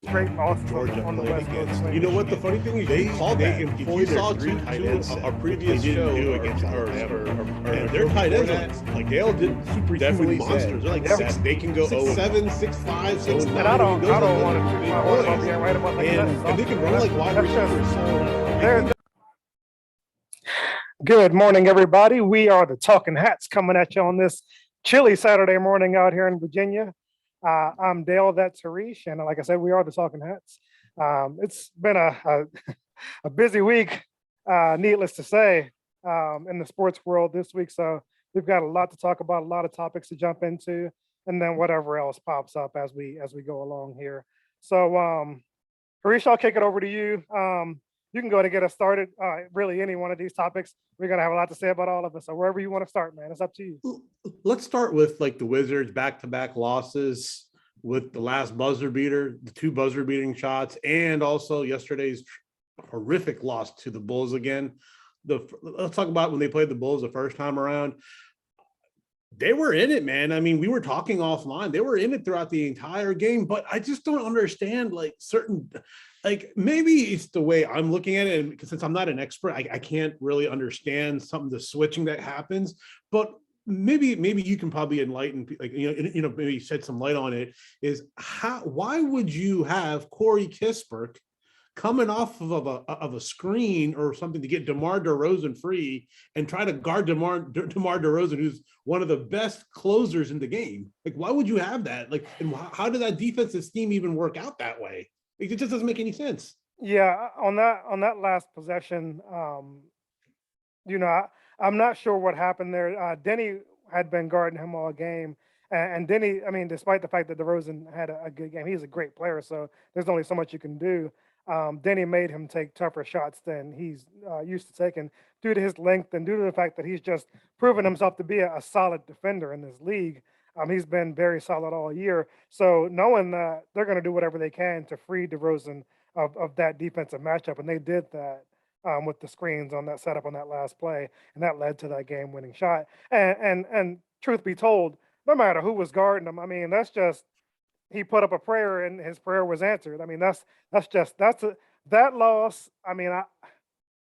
straight losses Georgia on the played West Coast. against. You know what the funny thing is? They called they that. employ You their saw three tight ends our previous they didn't show do against Alabama. and their tight ends like they all did super Definitely human monsters. They're like Yep. six, they can go 6'7", 6'5", 6'9". And I don't want to toot big my horn boys. about being right about like And they can run like wide that's just- receivers. So They're- Good morning, everybody. We are the Talking Hats coming at you on this chilly Saturday morning out here in Virginia. I'm Dale, that's Harish, and like I said, we are the Talking Hats. It's been a busy week, needless to say, in the sports world this week. So we've got a lot to talk about, a lot of topics to jump into, and then whatever else pops up as we go along here. So, Harish, I'll kick it over to you. You can go ahead and get us started. Really, any one of these topics, we're gonna have a lot to say about all of us. So wherever you want to start, man, it's up to you. let's start with like the Wizards back-to-back losses with the last buzzer beater, the two buzzer beating shots, and also yesterday's horrific loss to the Bulls again. Let's talk about when they played the Bulls the first time around. They were in it, man. I mean, we were talking offline. They were in it throughout the entire game, but I just don't understand maybe it's the way I'm looking at it. And because since I'm not an expert, I can't really understand some of the switching that happens, but maybe you can probably enlighten, maybe shed some light on it. Why would you have Corey Kispert coming off of a screen or something to get DeMar DeRozan free and try to guard DeMar DeRozan, who's one of the best closers in the game? Like, why would you have that? Like, and how did that defensive scheme even work out that way? It just doesn't make any sense. Yeah, on that last possession, I'm not sure what happened there. Denny had been guarding him all game, and Denny, I mean, despite the fact that DeRozan had a good game, he's a great player, so there's only so much you can do. Denny made him take tougher shots than he's used to taking due to his length and due to the fact that he's just proven himself to be a solid defender in this league. He's been very solid all year. So knowing that they're going to do whatever they can to free DeRozan of that defensive matchup, and they did that with the screens on that setup on that last play, and that led to that game-winning shot. And truth be told, no matter who was guarding him, I mean, that's just he put up a prayer and his prayer was answered. I mean, that loss. I mean,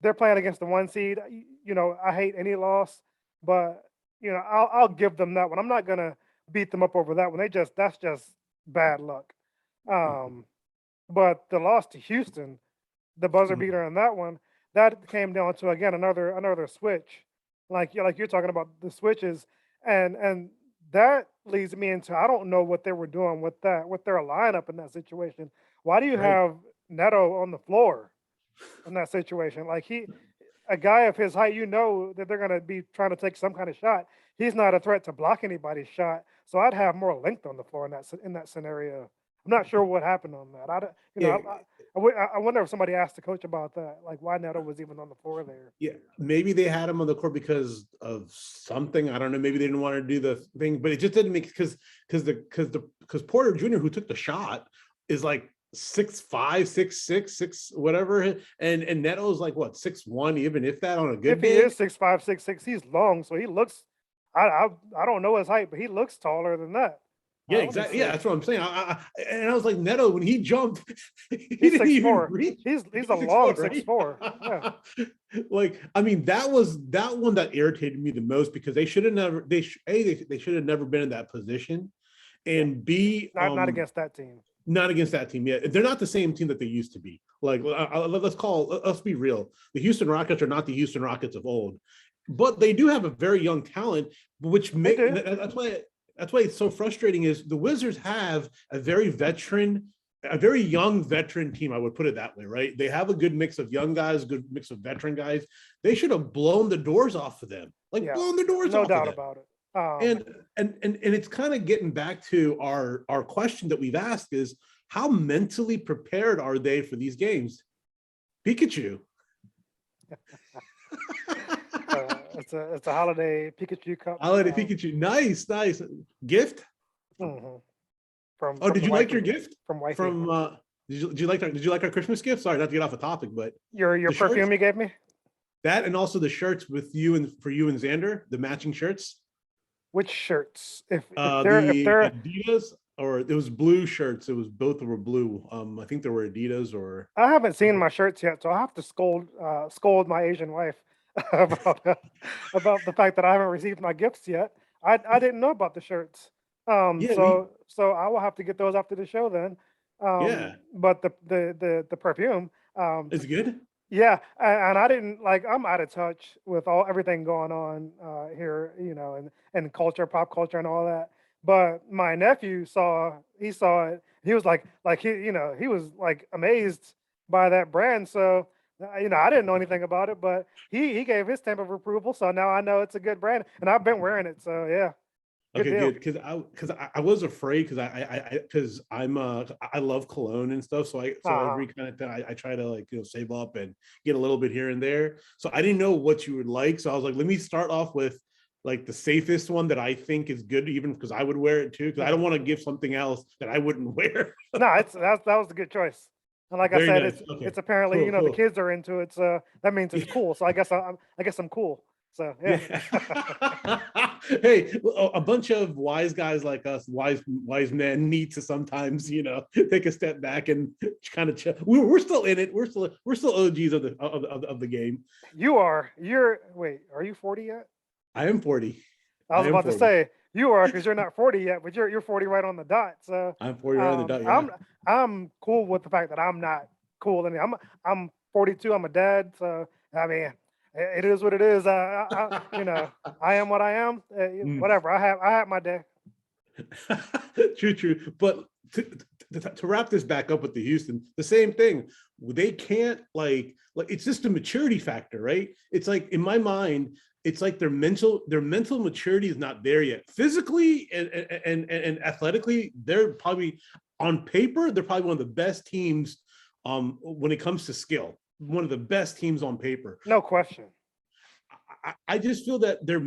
they're playing against the one seed. I hate any loss, but I'll give them that one. I'm not gonna beat them up over that one. That's just bad luck. But the loss to Houston, the buzzer beater on that one, that came down to again another switch, like you're talking about the switches, and that leads me into I don't know what they were doing with their lineup in that situation. Why do you have Neto on the floor in that situation? Like a guy of his height, that they're going to be trying to take some kind of shot. He's not a threat to block anybody's shot, so I'd have more length on the floor in that scenario. I'm not sure what happened on that. I wonder if somebody asked the coach about that, like why Neto was even on the floor there. Yeah, maybe they had him on the court because of something. I don't know. Maybe they didn't want to do the thing, but it just didn't make because Porter Jr., who took the shot, is like 6'5", 6'6", 6 whatever, and Neto's like what 6'1", even if that on a good If he day. is 6'5", 6'6", he's long, so he looks. I don't know his height, but he looks taller than that. Yeah, exactly. Yeah, that's what I'm saying. I was like, Neto, when he jumped, he He's didn't even 6'4". reach. He's a long 6'4". 6'4". Yeah. Like, I mean, that was that one that irritated me the most because they should have never. They should have never been in that position, and B, not against that team. Not against that team. Yeah, they're not the same team that they used to be. Like, let's be real. The Houston Rockets are not the Houston Rockets of old, but they do have a very young talent, which that's why it's so frustrating. Is the Wizards have a very young veteran team. I would put it that way, right? They have a good mix of young guys, good mix of veteran guys. They should have blown the doors off of them, blown the doors off. No doubt about it. And it's kind of getting back to our question that we've asked is how mentally prepared are they for these games? Pikachu. It's a holiday Pikachu cup. Holiday Pikachu. Nice gift. Mm-hmm. Did you like your gift from wifey? Did you like our Christmas gift? Sorry, not to get off the topic, but your perfume shirts, you gave me. That and also the shirts for you and Xander, the matching shirts. Which shirts? If they're Adidas. or it was blue shirts. It was both were blue. I think they were Adidas or I haven't seen my shirts yet, so I have to scold my Asian wife about about the fact that I haven't received my gifts yet. I didn't know about the shirts. yeah, we So I will have to get those after the show then. yeah. But the perfume, um, It's good. yeah, and I didn't like. I'm out of touch with all everything going on here, and culture, pop culture, and all that. But my nephew he saw it. He was like he was like amazed by that brand. So I didn't know anything about it, but he gave his stamp of approval. So now I know it's a good brand, and I've been wearing it. So yeah, good Okay, deal. good. Because I was afraid because I love cologne and stuff. So Uh-huh. every kind of thing I try to like save up and get a little bit here and there. So I didn't know what you would like. So I was like, let me start off with like the safest one that I think is good, even because I would wear it too. Because I don't Mhm. want to give something else that I wouldn't wear. No, that was a good choice. And like I Very said, nice. it's Okay, apparently, cool, the cool. kids are into it, so that means it's cool. So I guess I'm cool. So yeah. Yeah. Hey, a bunch of wise guys like us, wise men, need to sometimes, take a step back and kind of chill. We're still in it. We're still OGs of the game. Wait, are you 40 yet? I am 40. I I was am about to 40. say you are because you're not 40 yet, but you're 40 right on the dot. So I'm 40 right on the um dot. Yeah. I'm I'm cool with the fact that I'm not cool. I mean, I'm 42, I'm a dad, so I mean it is what it is. I am what I am. Mm. Whatever. I have my day. True, true. But to wrap this back up with the Houston, the same thing. They can't like it's just a maturity factor, right? It's like in my mind, it's like their mental maturity is not there yet. Physically and athletically, they're probably on paper, they're probably one of the best teams when it comes to skill. One of the best teams on paper. No question. I just feel that their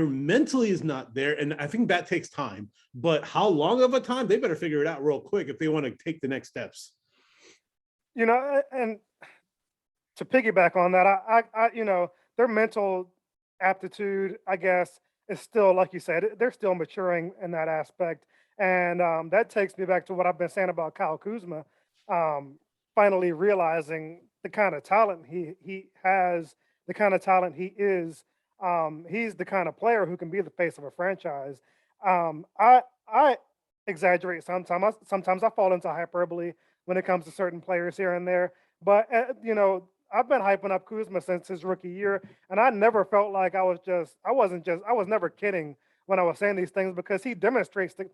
mentally is not there, and I think that takes time. But how long of a time? They better figure it out real quick if they want to take the next steps. And to piggyback on that, their mental aptitude, I guess, is still, like you said, they're still maturing in that aspect. And that takes me back to what I've been saying about Kyle Kuzma, um, finally realizing the kind of talent he has, the kind of talent he is. He's the kind of player who can be the face of a franchise. I exaggerate sometimes. Sometimes I fall into hyperbole when it comes to certain players here and there. But I've been hyping up Kuzma since his rookie year, and I never felt like I was never kidding when I was saying these things because he demonstrates that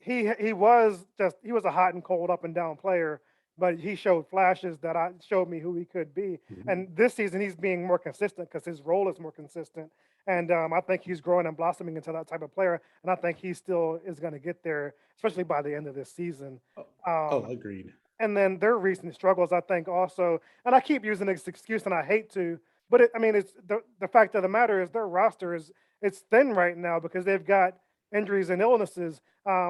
he was a hot and cold up and down player, but he showed flashes that I showed me who he could be. Mhm. And this season he's being more consistent because his role is more consistent, and I think he's growing and blossoming into that type of player, and I think he still is going to get there, especially by the end of this season. Oh, oh, Um, agreed. and then their recent struggles, I think, also, and I keep using this excuse, and I hate to, but I mean, it's the fact of the matter is their roster is it's thin right now because they've got injuries and illnesses.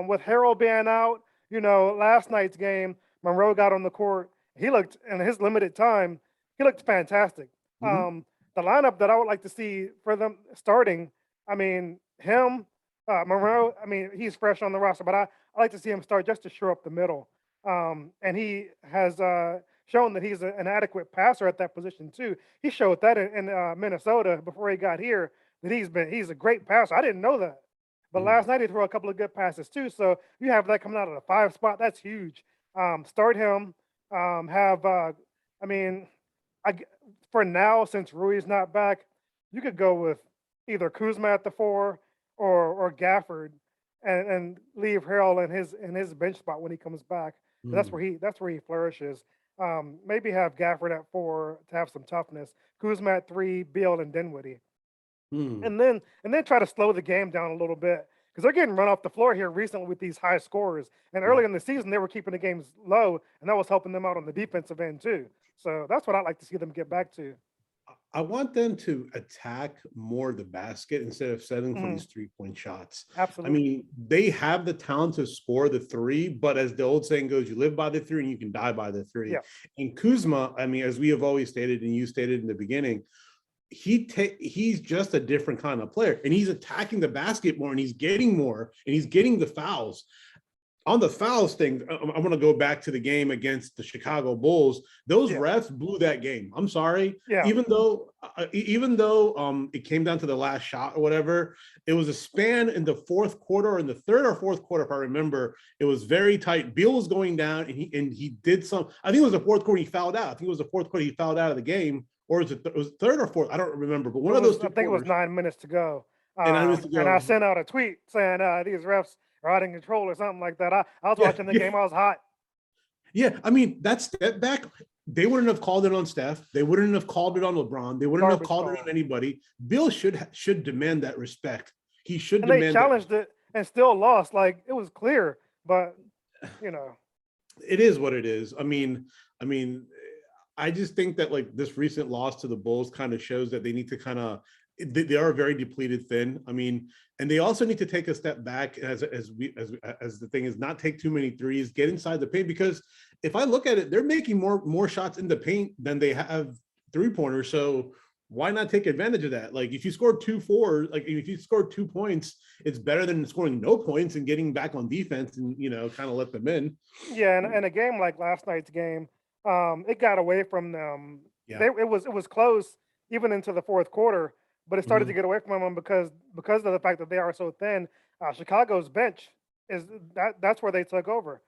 With Harold being out, last night's game, Monroe got on the court. He looked in his limited time, he looked fantastic. Mhm. The lineup that I would like to see for them starting, I mean, him, Monroe. I mean, he's fresh on the roster, but I like to see him start just to shore up the middle. And he has shown that he's an adequate passer at that position too. He showed that in Minnesota before he got here that he's a great passer. I didn't know that, but Mm. last night he threw a couple of good passes too. So you have that coming out of the 5 spot. That's huge. Start him. Have I mean, I g- for now since Rui's not back, you could go with either Kuzma at the 4 or Gafford and leave Harrell in his bench spot when he comes back. Mm. That's where he flourishes. Maybe have Gafford at 4 to have some toughness. Kuzma at 3, Beal and Dinwiddie, Mm. and then try to slow the game down a little bit because they're getting run off the floor here recently with these high scores. And Yeah. early in the season, they were keeping the games low, and that was helping them out on the defensive end too. So that's what I'd like to see them get back to. I want them to attack more the basket instead of settling for Mhm. these 3-point shots. I Absolutely. mean, they have the talent to score the three, but as the old saying goes, you live by the three and you can die by the three. Yeah. And Kuzma, I mean, as we have always stated and you stated in the beginning, he's just a different kind of player, and he's attacking the basket more, and he's getting more, and he's getting the fouls. on the fouls thing, I'm going to go back to the game against the Chicago Bulls. Those Yeah, refs blew that game. I'm sorry, yeah. even though it came down to the last shot or whatever, it was a span in the fourth quarter, in the third or fourth quarter, if I remember. It was very tight. Beal was going down, and he did some. I think it was the fourth quarter he fouled out. I think it was the fourth quarter he fouled out of the game, or was it was third or fourth? I don't remember, but It one of those was, I two think it was quarters. 9 minutes to go. And I missed to And I go. sent out a tweet saying these refs are out of control or something like that. I was Yeah, watching the yeah, game. I was hot. yeah. I mean, that step back, they wouldn't have called it on Steph. They wouldn't have called it on LeBron. They wouldn't have Garbage called it on call. anybody. Bill should demand that respect. He should And they demand that. challenged it and still lost. Like it was clear, but you know, It is what it is. I mean, I just think that like this recent loss to the Bulls kind of shows that they need to kind of they are very depleted thin. I mean, and they also need to take a step back as the thing is not take too many threes, get inside the paint, because if I look at it, they're making more shots in the paint than they have three pointers. So why not take advantage of that? Like if you scored 2-4, like if you scored 2 points, it's better than scoring no points and getting back on defense and kind of let them in. yeah. And a game like last night's game, it got away from them. Yeah. It was close even into the fourth quarter, but it started to Mhm. get away from them because of the fact that they are so thin. Chicago's bench is that's where they took over.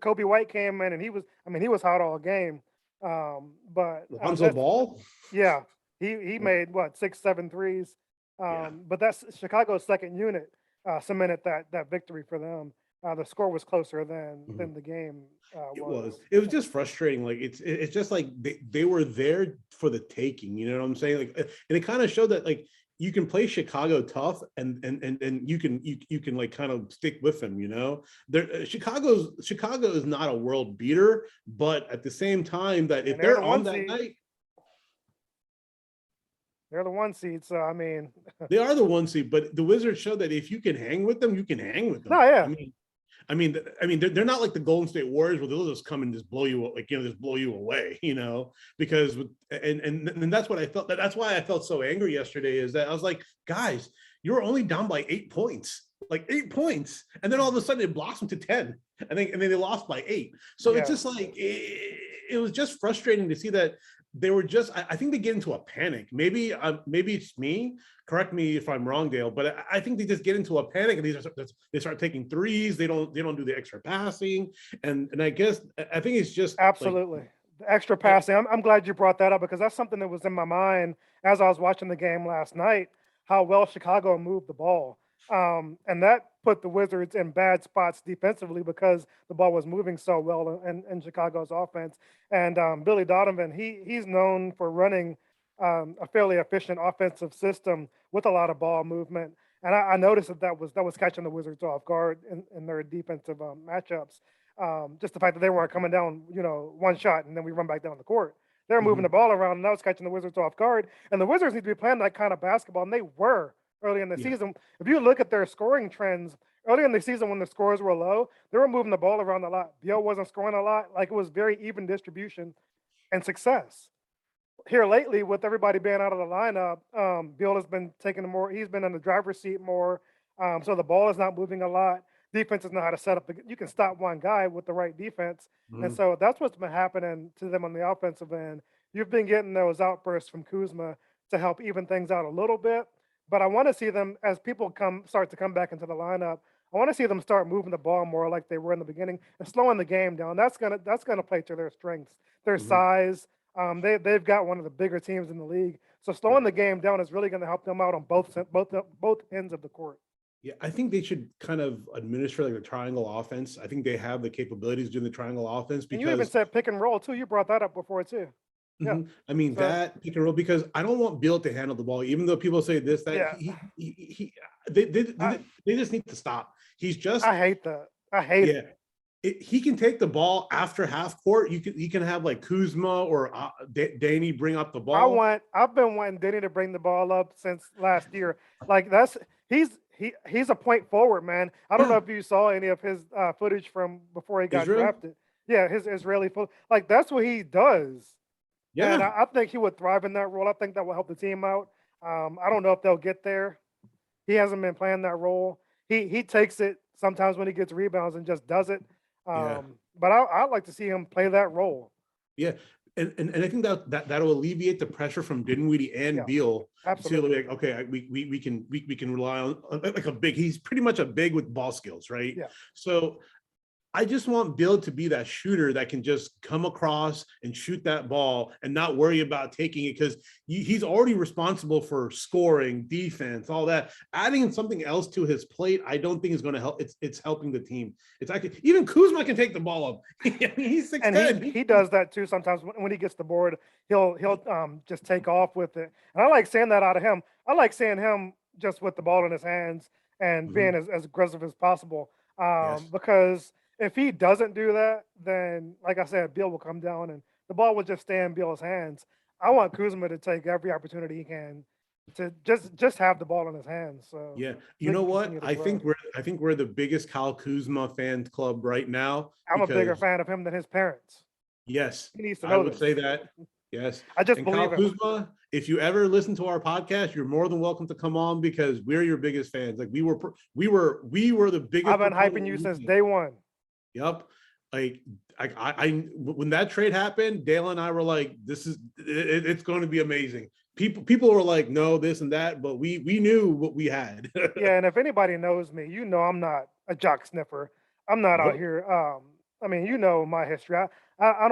Kobe White came in and he was hot all game. But Lonzo that's Ball. Yeah, he made what 6, 7 threes. Yeah. But that's Chicago's second unit cemented that victory for them. The score was closer than Mhm. the game It was. was. It was just frustrating. Like it's just like they were there for the taking. You know what I'm saying? Like, and it kind of showed that like you can play Chicago tough, and you can like kind of stick with them. There Chicago is not a world beater, but at the same time that And if they're the they're on one that seed. night, They're the one seed. So I mean, they are the one seed. But the Wizards show that if you can hang with them, you can hang with no, them. yeah, They're not like the Golden State Warriors where they'll just come and just blow you, just blow you away, because and that's what I felt. That's why I felt so angry yesterday is that I was like, guys, you're only down by 8 points, like 8 points, and then all of a sudden it blossomed to 10, and then they lost by 8. So it's yeah. just like it was just frustrating to see that they were just. I think they get into a panic. Maybe it's me. Correct me if I'm wrong, Dale, but I think they just get into a panic and they start taking threes. They don't do the extra passing, and I guess I think it's just like Absolutely. The extra passing. I'm glad you brought that up because that's something that was in my mind as I was watching the game last night, how well Chicago moved the ball. And that put the Wizards in bad spots defensively because the ball was moving so well in Chicago's offense. And Billy Donovan, he's known for running a fairly efficient offensive system with a lot of ball movement. And I noticed that was catching the Wizards off guard in their defensive matchups. Just the fact that they weren't coming down, one shot and then we run back down the court. They're moving the mhm, ball around, and that was catching the Wizards off guard. And the Wizards need to be playing that kind of basketball, and they were early in the yeah. season. If you look at their scoring trends early in the season when the scores were low, they were moving the ball around a lot. Beal wasn't scoring a lot. Like it was very even distribution and success. Here lately, with everybody being out of the lineup, Beal has been taking more. He's been in the driver's seat more, so the ball is not moving a lot. Defenses know how to set up. You can stop one guy with the right defense, and Mhm. so that's what's been happening to them on the offensive end. You've been getting those outbursts from Kuzma to help even things out a little bit, but I want to see them as people start to come back into the lineup. I want to see them start moving the ball more like they were in the beginning and slowing the game down. That's gonna play to their strengths, their Mhm. size. They've got one of the bigger teams in the league, so slowing Right. the game down is really going to help them out on both ends of the court. Yeah, I think they should kind of administer like the triangle offense. I think they have the capabilities doing the triangle offense And you even because said pick and roll too. You brought that up before too. Yeah. I mean So that pick and roll because I don't want Bill to handle the ball, even though people say this that yeah, I they just need to stop. He's just I hate that. I hate it. yeah. He can take the ball after half court. He can have like Kuzma or Danny bring up the ball. I've been wanting Denny to bring the ball up since last year. Like that's he's a point forward, man. I don't know Yeah, if you saw any of his footage from before he got Israel. drafted. Yeah, his Israeli foot. Like that's what he does. And Yeah, I think he would thrive in that role. I think that will help the team out. I don't know if they'll get there. He hasn't been playing that role. He takes it sometimes when he gets rebounds and just does it. Yeah. But I'd like to see him play that role. Yeah. And I think that'll alleviate the pressure from Dinwiddie and Yeah, Beal to absolutely. like, okay, we can rely on like a big, he's pretty much a big with ball skills, right? Yeah. So I just want Bill to be that shooter that can just come across and shoot that ball and not worry about taking it, because he's already responsible for scoring, defense, all that. Adding something else to his plate, I don't think is going to help. It's helping the team. It's actually, even Kuzma can take the ball up. I mean, he's And 6'10". he does that too sometimes when he gets the board, he'll just take off with it. And I like seeing that out of him. I like seeing him just with the ball in his hands and being Mhm. as aggressive as possible. Yes. Because if he doesn't do that, then like I said, Beal will come down and the ball will just stay in Beal's hands. I want Kuzma to take every opportunity he can to just have the ball in his hands. So Yeah. so You he know can what? continue to grow. I think we're the biggest Kyle Kuzma fan club right now I'm a bigger because fan of him than his parents. yes, He needs to I know would say this. that. Yes. I just And believe Kyle him. Kuzma, if you ever listen to our podcast, you're more than welcome to come on because we're your biggest fans. Like we were the I've biggest been proponent hyping of you since losing. day one. Yep. Like when that trade happened, Dale and I were like, it's going to be amazing. People were like, no, this and that, but we knew what we had. Yeah, and if anybody knows me, you know I'm not a jock sniffer. I'm not out Nope. here. I mean, you know my history. I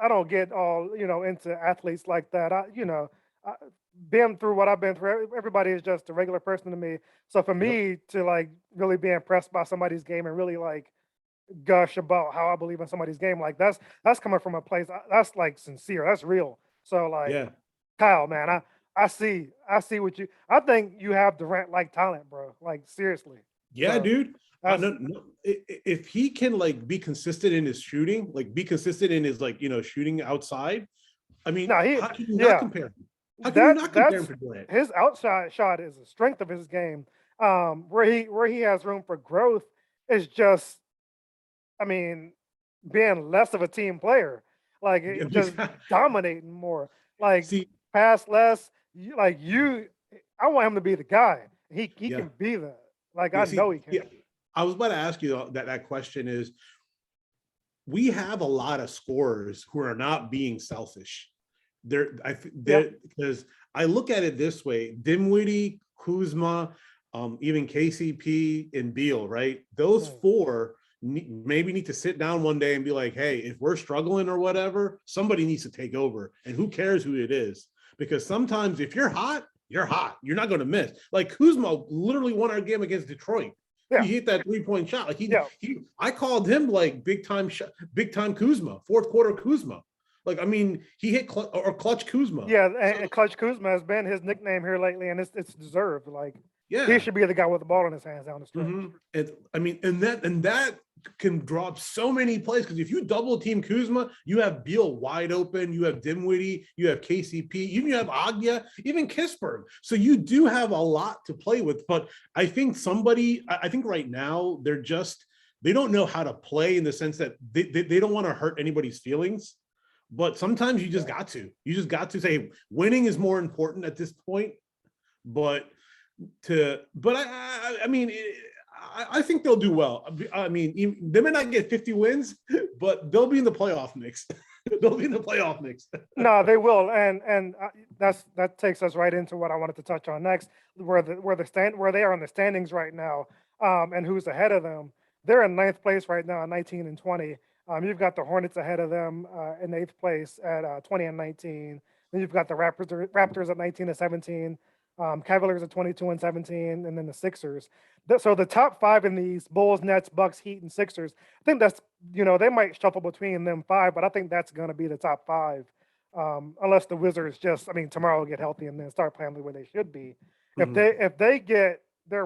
don't get all into athletes like that. I, been through what I've been through. Everybody is just a regular person to me. So for Yep. me to like really be impressed by somebody's game and really like gush about how I believe in somebody's game, like that's coming from a place that's like sincere. That's real. So like Yeah. Kyle, man, I see what you. I think you have Durant like talent, bro. Like seriously. Yeah, So dude. that's No, no, if he can like be consistent in his shooting, like be consistent in his like shooting outside, I mean, no he how can you not yeah compare him? How can you not compare him that's to Durant? his outside shot is the strength of his game. Where he has room for growth is just I mean being less of a team player, like Yeah, just dominating more, like see, pass less. I want him to be the guy. He yeah, can be that. Like I yeah, know see, he can. yeah. I was about to ask you that question is we have a lot of scorers who are not being selfish. Yep. They're because I look at it this way: Dimwitty, Kuzma, even KCP and Beal, right? Those Mm. four maybe need to sit down one day and be like, hey, if we're struggling or whatever, somebody needs to take over. And who cares who it is? Because sometimes if you're hot, you're hot. You're not going to miss. Like Kuzma literally won our game against Detroit. Yeah. He hit that 3-point shot. Like Yeah. I called him like big time Kuzma, fourth quarter Kuzma. Like, I mean, he hit clutch Kuzma. Yeah, So and Clutch Kuzma has been his nickname here lately, and it's deserved. Like he yeah. should be the guy with the ball in his hands down the stretch. And I mean, and that can drop so many plays because if you double team Kuzma, you have Beal wide open, you have Dimwitty, you have KCP, even you have Agya, even Kisberg. So you do have a lot to play with. But I think I think right now they don't know how to play in the sense that they don't want to hurt anybody's feelings. But sometimes you just Yeah. got to. You just got to say winning is more important at this point. But I mean, I think they'll do well. I mean, they may not get 50 wins, but they'll be in the playoff mix. They'll be in the playoff mix. No, they will, and that takes us right into what I wanted to touch on next, where they are in the standings right now, and who's ahead of them. They're in ninth place right now, 19 and 20. You've got the Hornets ahead of them in eighth place at 20 and 19. Then you've got the Raptors at 19 and 17. Cavaliers at 22 and 17, and then the Sixers. So the top five in these Bulls, Nets, Bucks, Heat, and Sixers. I think that's they might shuffle between them five, but I think that's going to be the top five, unless the Wizards just tomorrow get healthy and then start playing the way they should be. Mhm. If they get their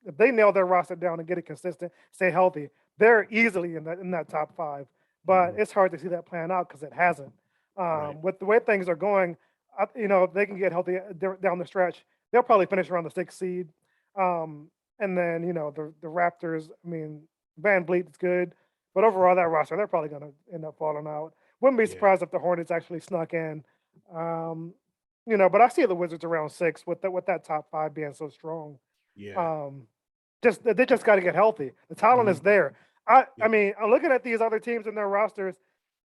if they nail their roster down and get it consistent, stay healthy, they're easily in that top five. But Mhm. it's hard to see that playing out because it hasn't. Right. With the way things are going, if they can get healthy down the stretch, they'll probably finish around the sixth seed. And then the Raptors. I mean, Van Vliet's good, but overall that roster they're probably going to end up falling out. Wouldn't be Yeah. surprised if the Hornets actually snuck in. Um, but I see the Wizards around six with that top five being so strong. Yeah. Um, They just got to get healthy. The talent is Mhm. there. I Yeah. I mean, I'm looking at these other teams and their rosters.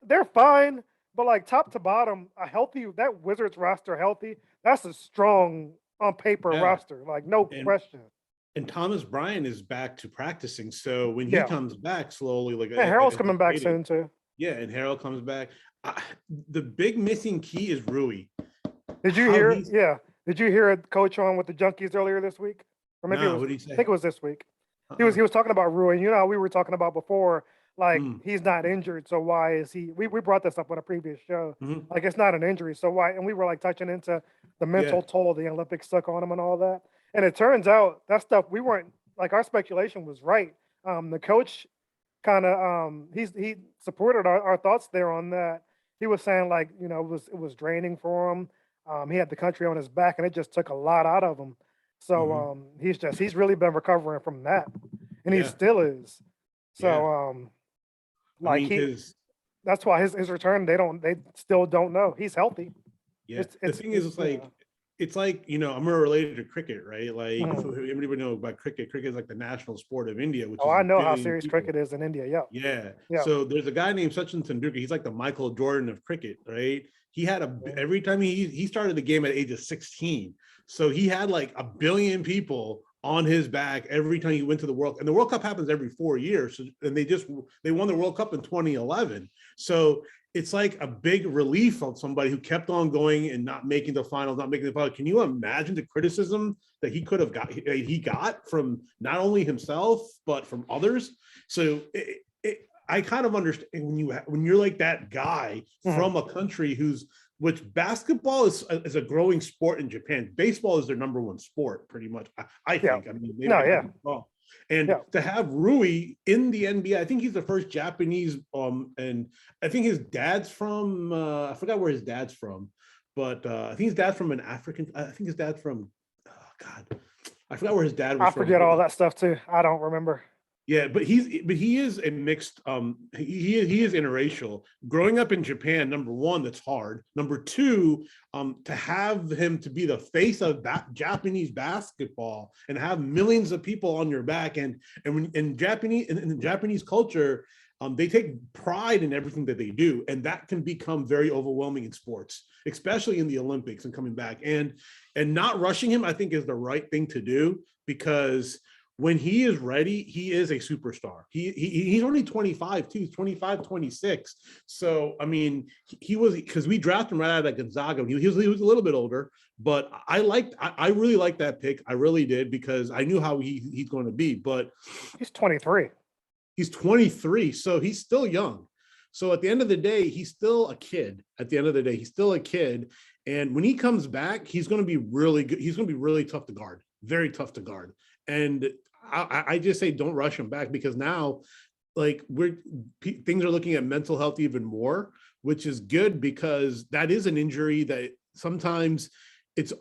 They're fine, but like top to bottom, a healthy that Wizards roster healthy. That's a strong on paper Yeah. roster, like no And question. and Thomas Bryant is back to practicing. So when he Yeah, comes back slowly, like and Harold's as he coming back stated, soon too. yeah, and Harold comes back. I, the big missing key is Rui. Did you How hear? he's Yeah, did you hear Coach on with the Junkies earlier this week, or maybe it nah, was? what did he I say? think it was this week. Uh-uh. He was talking about Rui. You know, how we were talking about before. Like Mm, he's not injured, so why is he? We brought this up on a previous show. mhm. Like it's not an injury, so why? And we were like touching into the Yeah. mental toll the Olympics took on him and all that. And it turns out that stuff we weren't like our speculation was right. The coach kind of he supported our thoughts there on that. He was saying like it was draining for him. He had the country on his back, and it just took a lot out of him. So Hmm. he's really been recovering from that, and he Yeah. still is. Yeah. So I like mean, he because that's why his return they still don't know. He's healthy. yeah, the It's thing is, it's yeah. it's like I'm related to cricket, right? Like, if Mhm. everybody know about cricket, cricket is like the national sport of India, which Oh, is I a know how billion serious people. cricket is in India. Yeah, Yeah. yeah. So there's a guy named Sachin Tendulkar. He's like the Michael Jordan of cricket, right? He had Mhm. every time he started the game at the age of 16. So he had like a billion people on his back every time he went to the World. And the World Cup happens every 4 years. So, and they won the World Cup in 2011. So it's like a big relief of somebody who kept on going and not making the finals, not making the finals. Can you imagine the criticism that he got from not only himself but from others? So I kind of understand when you're like that guy Mhm. from a country which basketball is a growing sport in Japan. Baseball is their number one sport, pretty much. I Yeah. think. I mean, maybe No, I yeah, could be wrong. And yeah. to have Rui in the NBA, I think he's the first Japanese. And I think his dad's from. I forgot where his dad's from, but I think his dad's from an African. I think his dad's from. Oh God, I forgot where his dad was I from. forget all that stuff too. I don't remember. Yeah, but he is a mixed he is interracial. Growing up in Japan, number one, that's hard. Number two, to have him to be the face of Japanese basketball and have millions of people on your back, and when in the Japanese culture, they take pride in everything that they do, and that can become very overwhelming in sports, especially in the Olympics and coming back. And not rushing him, I think, is the right thing to do, because when he is ready, he is a superstar. He's only 25 too, 25, 26. So, I mean, he was, because we drafted him right out of Gonzaga. He was a little bit older, but I really liked that pick. I really did, because I knew how he's going to be, but He's 23. he's 23. So he's still young. So at the end of the day, he's still a kid. At the end of the day, he's still a kid. And when he comes back, he's going to be really good. He's going to be really tough to guard, very tough to guard. And I just say don't rush him back, because now, like, things are looking at mental health even more, which is good, because that is an injury that sometimes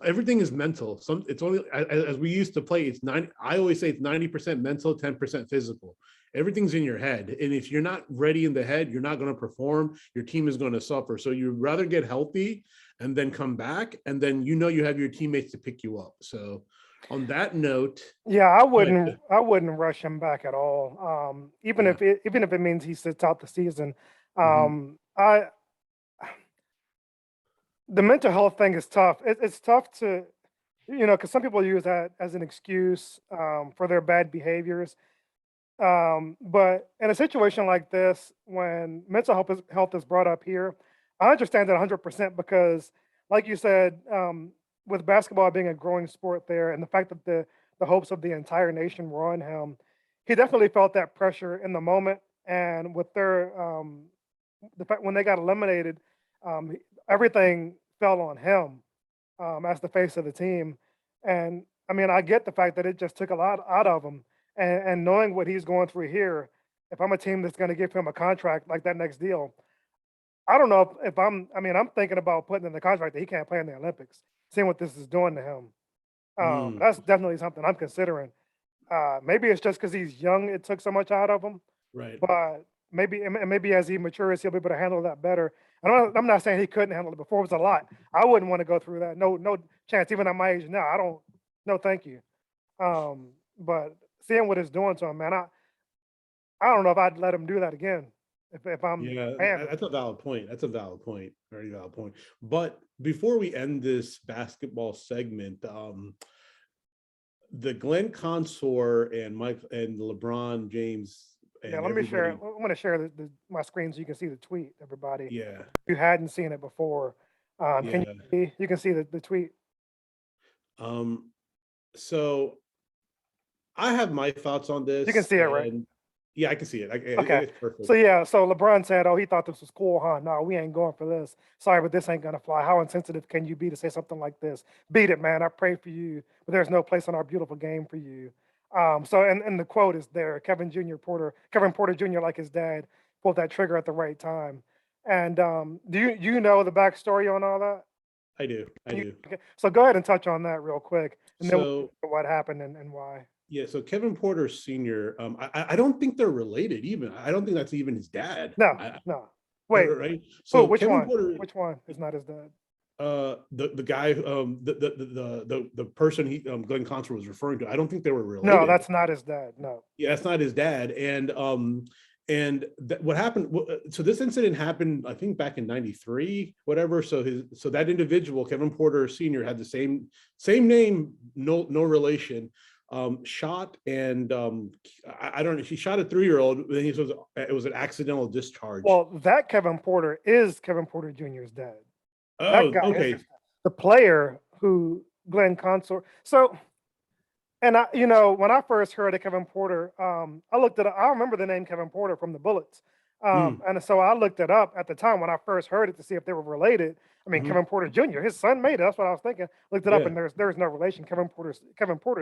everything is mental. It's only, as we used to play, it's 90. I always say it's 90% mental, 10% physical. Everything's in your head, and if you're not ready in the head, you're not going to perform. Your team is going to suffer. So you'd rather get healthy and then come back, and then you have your teammates to pick you up. So on that note, Yeah, but I wouldn't rush him back at all. yeah. Even if it means he sits out the season. Mhm. I The mental health thing is tough. It's tough to because some people use that as an excuse for their bad behaviors. But in a situation like this, when mental health is brought up here, I understand that 100% because, like you said, with basketball being a growing sport there, and the fact that the hopes of the entire nation were on him, he definitely felt that pressure in the moment. And with the fact when they got eliminated, everything fell on him as the face of the team. And I mean, I get the fact that it just took a lot out of him. And knowing what he's going through here, if I'm a team that's going to give him a contract like that next deal, I don't know if I mean, I'm thinking about putting in the contract that he can't play in the Olympics, seeing what this is doing to him. Mm, That's definitely something I'm considering. Maybe it's just because he's young, it took so much out of him, right. but maybe as he matures, he'll be able to handle that better. I'm not saying he couldn't handle it before. It was a lot. I wouldn't want to go through that. No chance. Even at my age now, I don't. No, thank you. But seeing what it's doing to him, man. I don't know if I'd let him do that again if I'm Yeah, Miami. that's a valid point. That's a valid point. Very valid point. But before we end this basketball segment, the Glenn Consor and Mike and LeBron James Yeah, and let me share. everybody, I'm gonna share my screen so you can see the tweet, everybody. yeah, If you hadn't seen it before, can you yeah. see? You can see the tweet. Um, so I have my thoughts on You can this, see it, right? and yeah, I can see it. Okay. It's So perfect. yeah, so LeBron said, "Oh, he thought this was cool, huh? No, we ain't going for this. Sorry, but this ain't gonna fly. How insensitive can you be to say something like this? Beat it, man. I pray for you, but there's no place in our beautiful game for you." So and the quote is there. Kevin Porter Jr., like his dad, pulled that trigger at the right time. And do you know the backstory on all that? I do. I Can you, do. okay, so go ahead and touch on that real quick, and then we'll So get to what happened and why. yeah, so Kevin Porter Sr. I don't think they're related even. I don't think that's even his dad. No, no. Wait, Right. who? So Which Kevin one? Porter, Which one is not his dad? the guy, the person Glenn Consor was referring to, I don't think they were No, related. that's not his dad. No. Yeah, that's not his dad. And what happened? So this incident happened, I think, back in '93, whatever. So that individual, Kevin Porter Sr., had the same name, no relation. Shot and I don't know. He shot a 3-year-old. Then it was an accidental discharge. Well, that Kevin Porter is Kevin Porter Jr.'s dad. That Oh, guy is okay. his dad. The player who Glenn Consor. So, and when I first heard of Kevin Porter, I looked it up. I remember the name Kevin Porter from the Bullets. Mm, And so I looked it up at the time when I first heard it to see if they were related. I mean, mhm. Kevin Porter Jr., his son made it. That's what I was thinking. Looked it up, Yeah, and there's no relation. Kevin Porter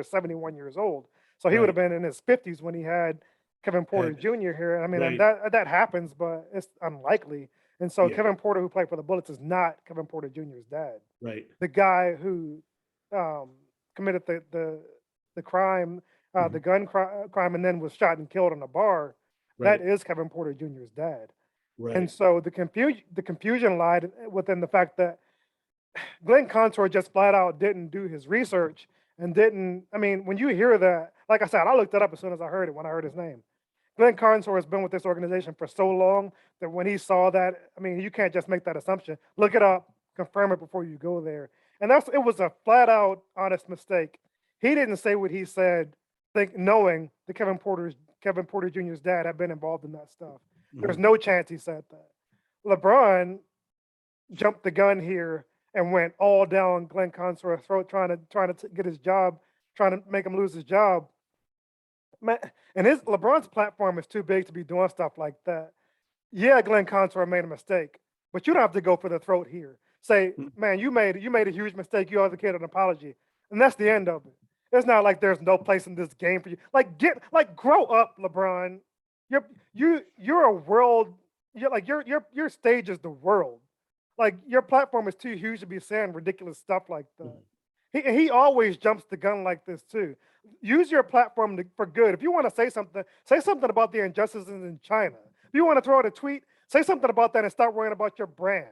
is 71 years old, so he would have right, been in his 50s when he had Kevin Porter and Jr. here. I mean, and right, that happens, but it's unlikely. And so yeah, Kevin Porter, who played for the Bullets, is not Kevin Porter Jr.'s dad. right. The guy who um, committed the crime, Mhm. the crime, and then was shot and killed in a bar, that Right, is Kevin Porter Jr.'s dad. And right. so the confusion lied within the fact that Glenn Consor just flat out didn't do his research and didn't. I mean, when you hear that, like I said, I looked it up as soon as I heard it when I heard his name. Glenn Consor has been with this organization for so long that when he saw that, I mean, you can't just make that assumption. Look it up, confirm it before you go there. And it was a flat out honest mistake. He didn't say what he said, knowing that Kevin Porter Jr.'s dad had been involved in that stuff. There's Mhm. no chance he said that. LeBron jumped the gun here and went all down Glenn Consor's throat, trying to get his job, trying to make him lose his job. Man, and his LeBron's platform is too big to be doing stuff like that. Yeah, Glenn Consor made a mistake, but you don't have to go for the throat here. Say, Mm, man, you made a huge mistake. You owe the kid an apology, and that's the end of it. It's not like there's no place in this game for you. Grow up, LeBron. You're a world. Your stage is the world. Like your platform is too huge to be saying ridiculous stuff like that. mhm. He always jumps the gun like this too. Use your platform for good. If you want to say something about the injustices in China. If you want to throw out a tweet, say something about that and stop worrying about your brand.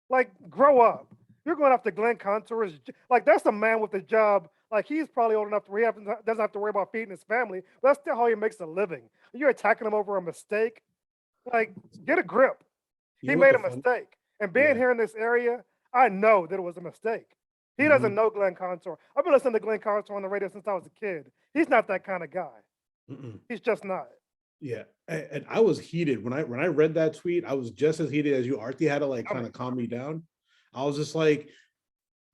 Like, grow up. You're going after Glenn Contour's. Like, that's a man with a job. Like, he's probably old enough to where doesn't have to worry about feeding his family. But that's still how he makes a living. You're attacking him over a mistake. Like, get a grip. You He know what made the a fun? mistake. And being Yeah. here in this area, I know that it was a mistake. He doesn't Mhm. know Glenn Contour. I've been listening to Glenn Contour on the radio since I was a kid. He's not that kind of guy. Mm-mm. He's just not. Yeah, and I was heated when I read that tweet. I was just as heated as you. Artie had to like I kind mean, of calm me down. I was just like,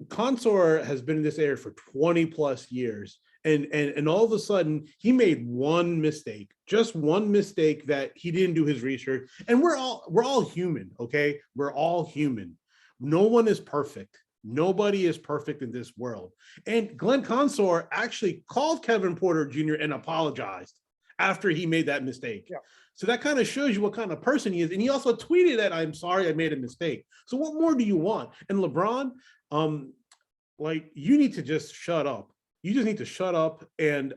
Consor has been in this area for 20 plus years. And all of a sudden he made one mistake, just one mistake that he didn't do his research. And we're all human, okay? We're all human. No one is perfect. Nobody is perfect in this world. And Glenn Consor actually called Kevin Porter Jr. and apologized after he made that mistake. yeah. So that kind of shows you what kind of person he is. And he also tweeted that I'm sorry I made a mistake. So what more do you want? And LeBron, like you need to just shut up. You just need to shut up and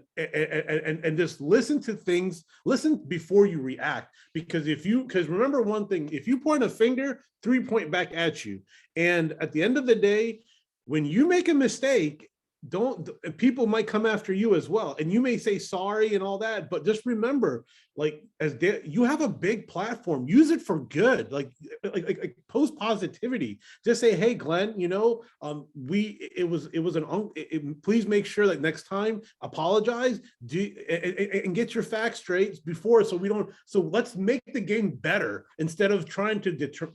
just listen to things. Listen before you react, because remember one thing: if you point a finger, 3 point back at you. And at the end of the day, when you make a mistake, don't, people might come after you as well, and you may say sorry and all that, but just remember, like, you have a big platform, use it for good, like post positivity. Just say, hey Glenn, we it was please make sure that next time apologize, and get your facts straight before, so we don't, so let's make the game better instead of trying to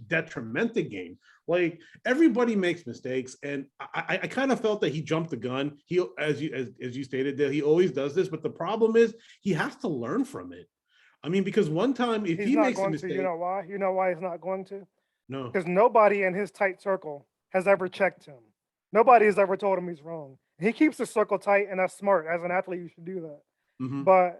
detriment the game. Like, everybody makes mistakes, and I kind of felt that he jumped the gun. He, as you stated, that he always does this, but the problem is he has to learn from it. I mean, because one time, if He's he not makes a going to. You mistake, know why? You know why he's not going to? no, Because nobody in his tight circle has ever checked him. Nobody has ever told him he's wrong. He keeps the circle tight, and that's smart. As an athlete, you should do that. mm-hmm. But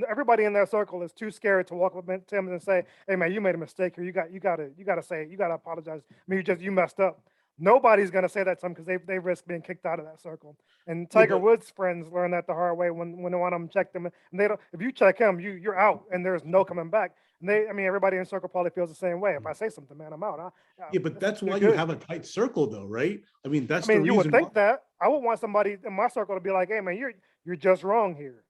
everybody in that circle is too scared to walk up to him and say, "Hey man, you made a mistake here. You gotta apologize. I mean, you messed up." Nobody's gonna say that to him because they risk being kicked out of that circle. And Yeah, Tiger but Woods' friends learned that the hard way when one of them checked him, and they don't. If you check him, you're out, and there's no coming back. And I mean, everybody in the circle probably feels the same way. If I say something, man, I'm out. yeah, but It's that's too why you good. have a tight circle, though, right? I mean, I that's the mean, you would reason why. think that. I would want somebody in my circle to be like, "Hey man, you're just wrong here."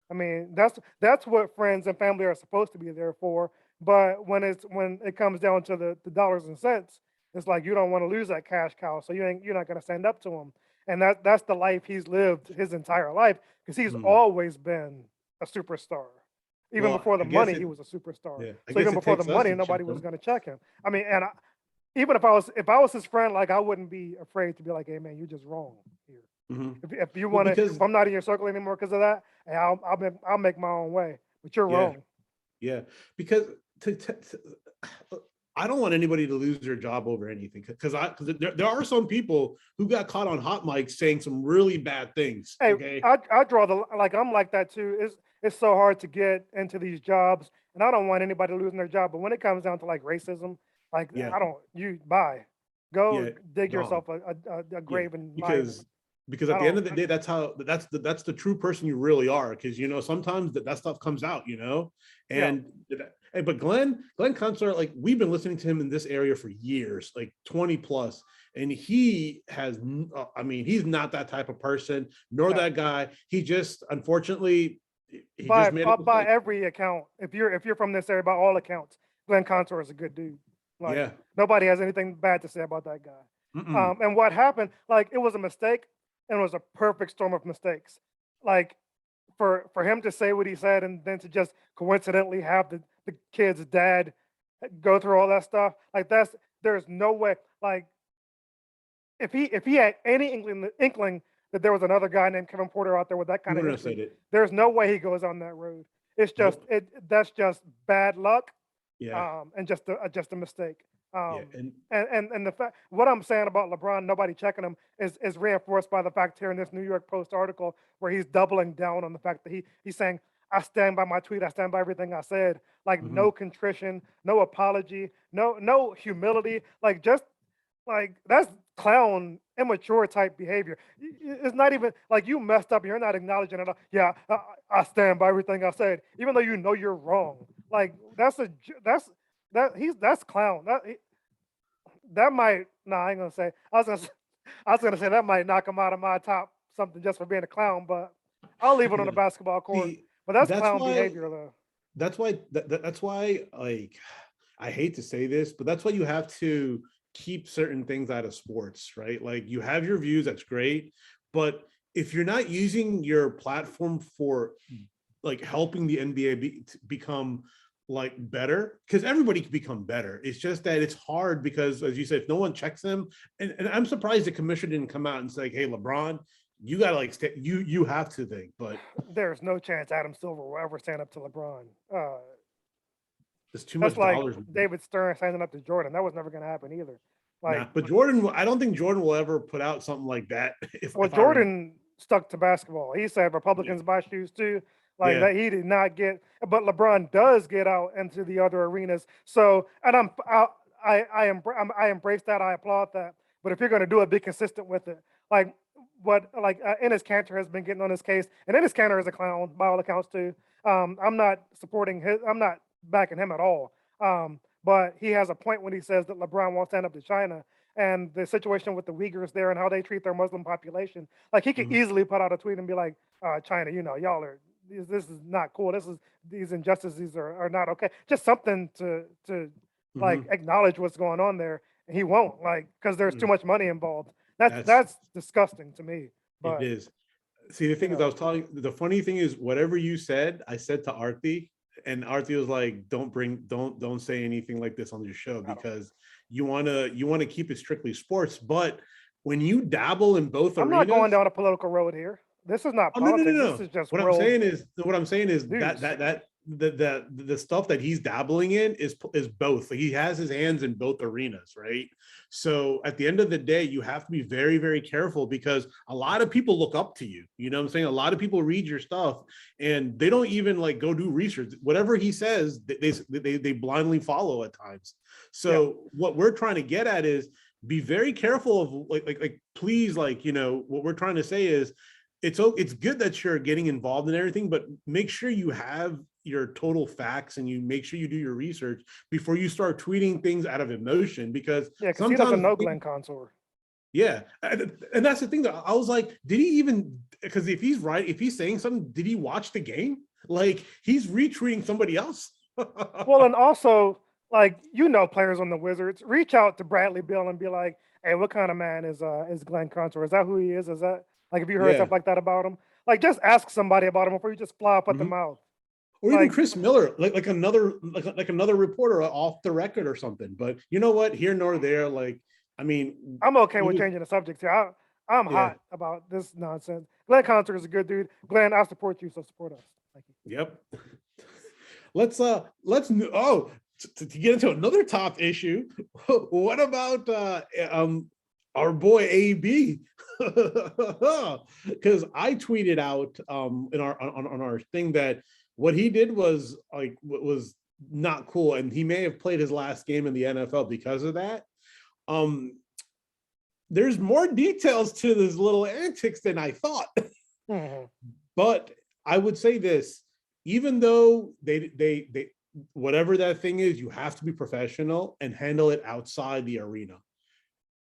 I mean, that's what friends and family are supposed to be there for. But when it comes down to the dollars and cents, it's like you don't want to lose that cash cow, so you're not gonna stand up to him. And that's the life he's lived his entire life because he's Hmm. always been a superstar. Even Well, before the I guess money, he it, was a superstar. yeah, I So guess even it before the takes us money, to nobody check was them. gonna check him. I mean, even if I was his friend, like I wouldn't be afraid to be like, "Hey man, you're just wrong here." Hmm. If you Well, want to, if because I'm not in your circle anymore because of that, hey, I'll make my own way. But you're yeah, wrong. yeah, because I don't want anybody to lose their job over anything, because there are some people who got caught on hot mics saying some really bad things. Hey, Okay. I draw the like I'm like that too. It's so hard to get into these jobs, and I don't want anybody losing their job. But when it comes down to like racism, like Yeah. I don't you bye, go Yeah. dig Gone. yourself a Yeah. grave and lie in it. Because I at the end don't. of the day, that's the true person you really are. Because sometimes that stuff comes out. Yeah, And hey, but Glenn Consort, like, we've been listening to him in this area for years, like 20 plus, and he has. I mean, he's not that type of person, nor no. that guy. He just, unfortunately, he just made a By mistake. every account, if you're from this area, by all accounts, Glenn Contour is a good dude. Like Yeah. nobody has anything bad to say about that guy. Mm-mm. And what happened, like it was a mistake, and it was a perfect storm of mistakes. Like for him to say what he said, and then to just coincidentally have the kid's dad go through all that stuff, like there's no way. Like if he had any inkling that there was another guy named Kevin Porter out there with that He kind of wouldn't have history, said it. there's no way he goes on that road. It's just Nope. that's just bad luck, Yeah. and just a mistake. Yeah. Um, And and the fact what I'm saying about LeBron, nobody checking him is reinforced by the fact here in this New York Post article where he's doubling down on the fact that he's saying I stand by my tweet, I stand by everything I said. Like mhm. no contrition, no apology, no humility, like just like that's clown immature type behavior. It's not even like you messed up. You're not acknowledging it. Yeah, I stand by everything I said, even though you know you're wrong. Like that's clown. That might. Nah, I ain't gonna say. I was gonna say that might knock him out of my top something just for being a clown, but I'll leave it on the Yeah. basketball court. See, But that's that's clown why behavior though. that's why, like, I hate to say this, but that's why you have to keep certain things out of sports, right? Like, you have your views, that's great, but if you're not using your platform for, like, helping the NBA to become, like, better, because everybody can become better. It's just that it's hard because, as you said, if no one checks them, and I'm surprised the commissioner didn't come out and say, "Hey, LeBron, you gotta, like, you have to think," but There's no chance Adam Silver will ever stand up to LeBron. there's too That's much like dollars. David Stern standing up to Jordan. That was never going to happen either. Nah, Like, but Jordan, I don't think Jordan will ever put out something like that. well, If I remember, Jordan stuck to basketball. He said yeah, Republicans buy shoes too. Like yeah, that, he did not get. But LeBron does get out into the other arenas. So, and I embrace that. I applaud that. But if you're going to do it, be consistent with it. Like Ennis Cantor has been getting on his case, and Ennis Cantor is a clown by all accounts too. I'm not supporting his. I'm not backing him at all. But he has a point when he says that LeBron won't stand up to China. and the situation with the Uyghurs there and how they treat their Muslim population. Like he could Mhm. easily put out a tweet and be like, China, y'all are this is not cool. These injustices are not okay. Just something to like Mhm. acknowledge what's going on there. And he won't, like, because there's too Mm. much money involved. That's That's that's disgusting to me. it But is. See, the you thing is, I know, was telling the funny thing is, whatever you said, I said to Arthi, and Arthi was like, don't say anything like this on your show I don't. because you wanna keep it strictly sports. But when you dabble in both I'm not going arenas, down a political road here. This is not oh no, no, no, politics. This no. is just What I'm world saying is news. the stuff that he's dabbling in is both. Like, he has his hands in both arenas, right? So at the end of the day, you have to be very, very careful because a lot of people look up to you. You know what I'm saying? A lot of people read your stuff and they don't even like go do research. Whatever he says, they blindly follow at times. Yeah. So what we're trying to get at is be very careful of like please, like, what we're trying to say is it's good that you're getting involved in everything, but make sure you have your total facts and you make sure you do your research before you start tweeting things out of emotion because Yeah, because he doesn't sometimes know Glenn Consor. yeah, and that's the thing that I was like, did he even, because if he's right, if he's saying something, did he watch the game? Like, he's retweeting somebody else. Well, and also, like, players on the Wizards, reach out to Bradley Beal and be like, "Hey, what kind of man is Glenn Consor? Is that who he is? Is that like, have you heard Yeah. stuff like that about him? Like, just ask somebody about him before you just fly up at the Mhm. mouth. Or even Like, Chris Miller, like another reporter off the record or something. But you know what? Here nor there. Like, I mean, I'm okay he with was, changing the subject here. I'm yeah, hot about this nonsense. Glenn Consor is a good dude. Glenn, I support you, so support us. Thank you. yep. Oh, to get into another top issue. What about our boy AB? Because I tweeted out in our on our thing that what he did was like was not cool, and he may have played his last game in the NFL because of that. Um, there's more details to this little antics than I thought. Mhm. But I would say this, even though they whatever that thing is, you have to be professional and handle it outside the arena.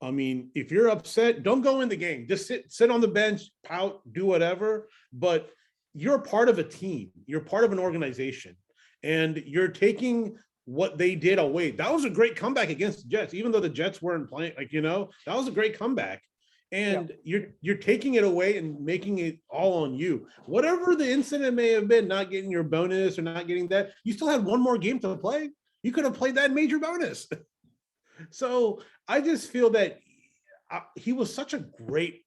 I mean, if you're upset, don't go in the game. Just sit on the bench, pout, do whatever. But you're part of a team. You're part of an organization, and you're taking what they did away. That was a great comeback against the Jets, even though the Jets weren't playing. Like, that was a great comeback. Yeah. And you're taking it away and making it all on you. Whatever the incident may have been, not getting your bonus or not getting that, you still had one more game to play. You could have played that major bonus. So I just feel that he was such a great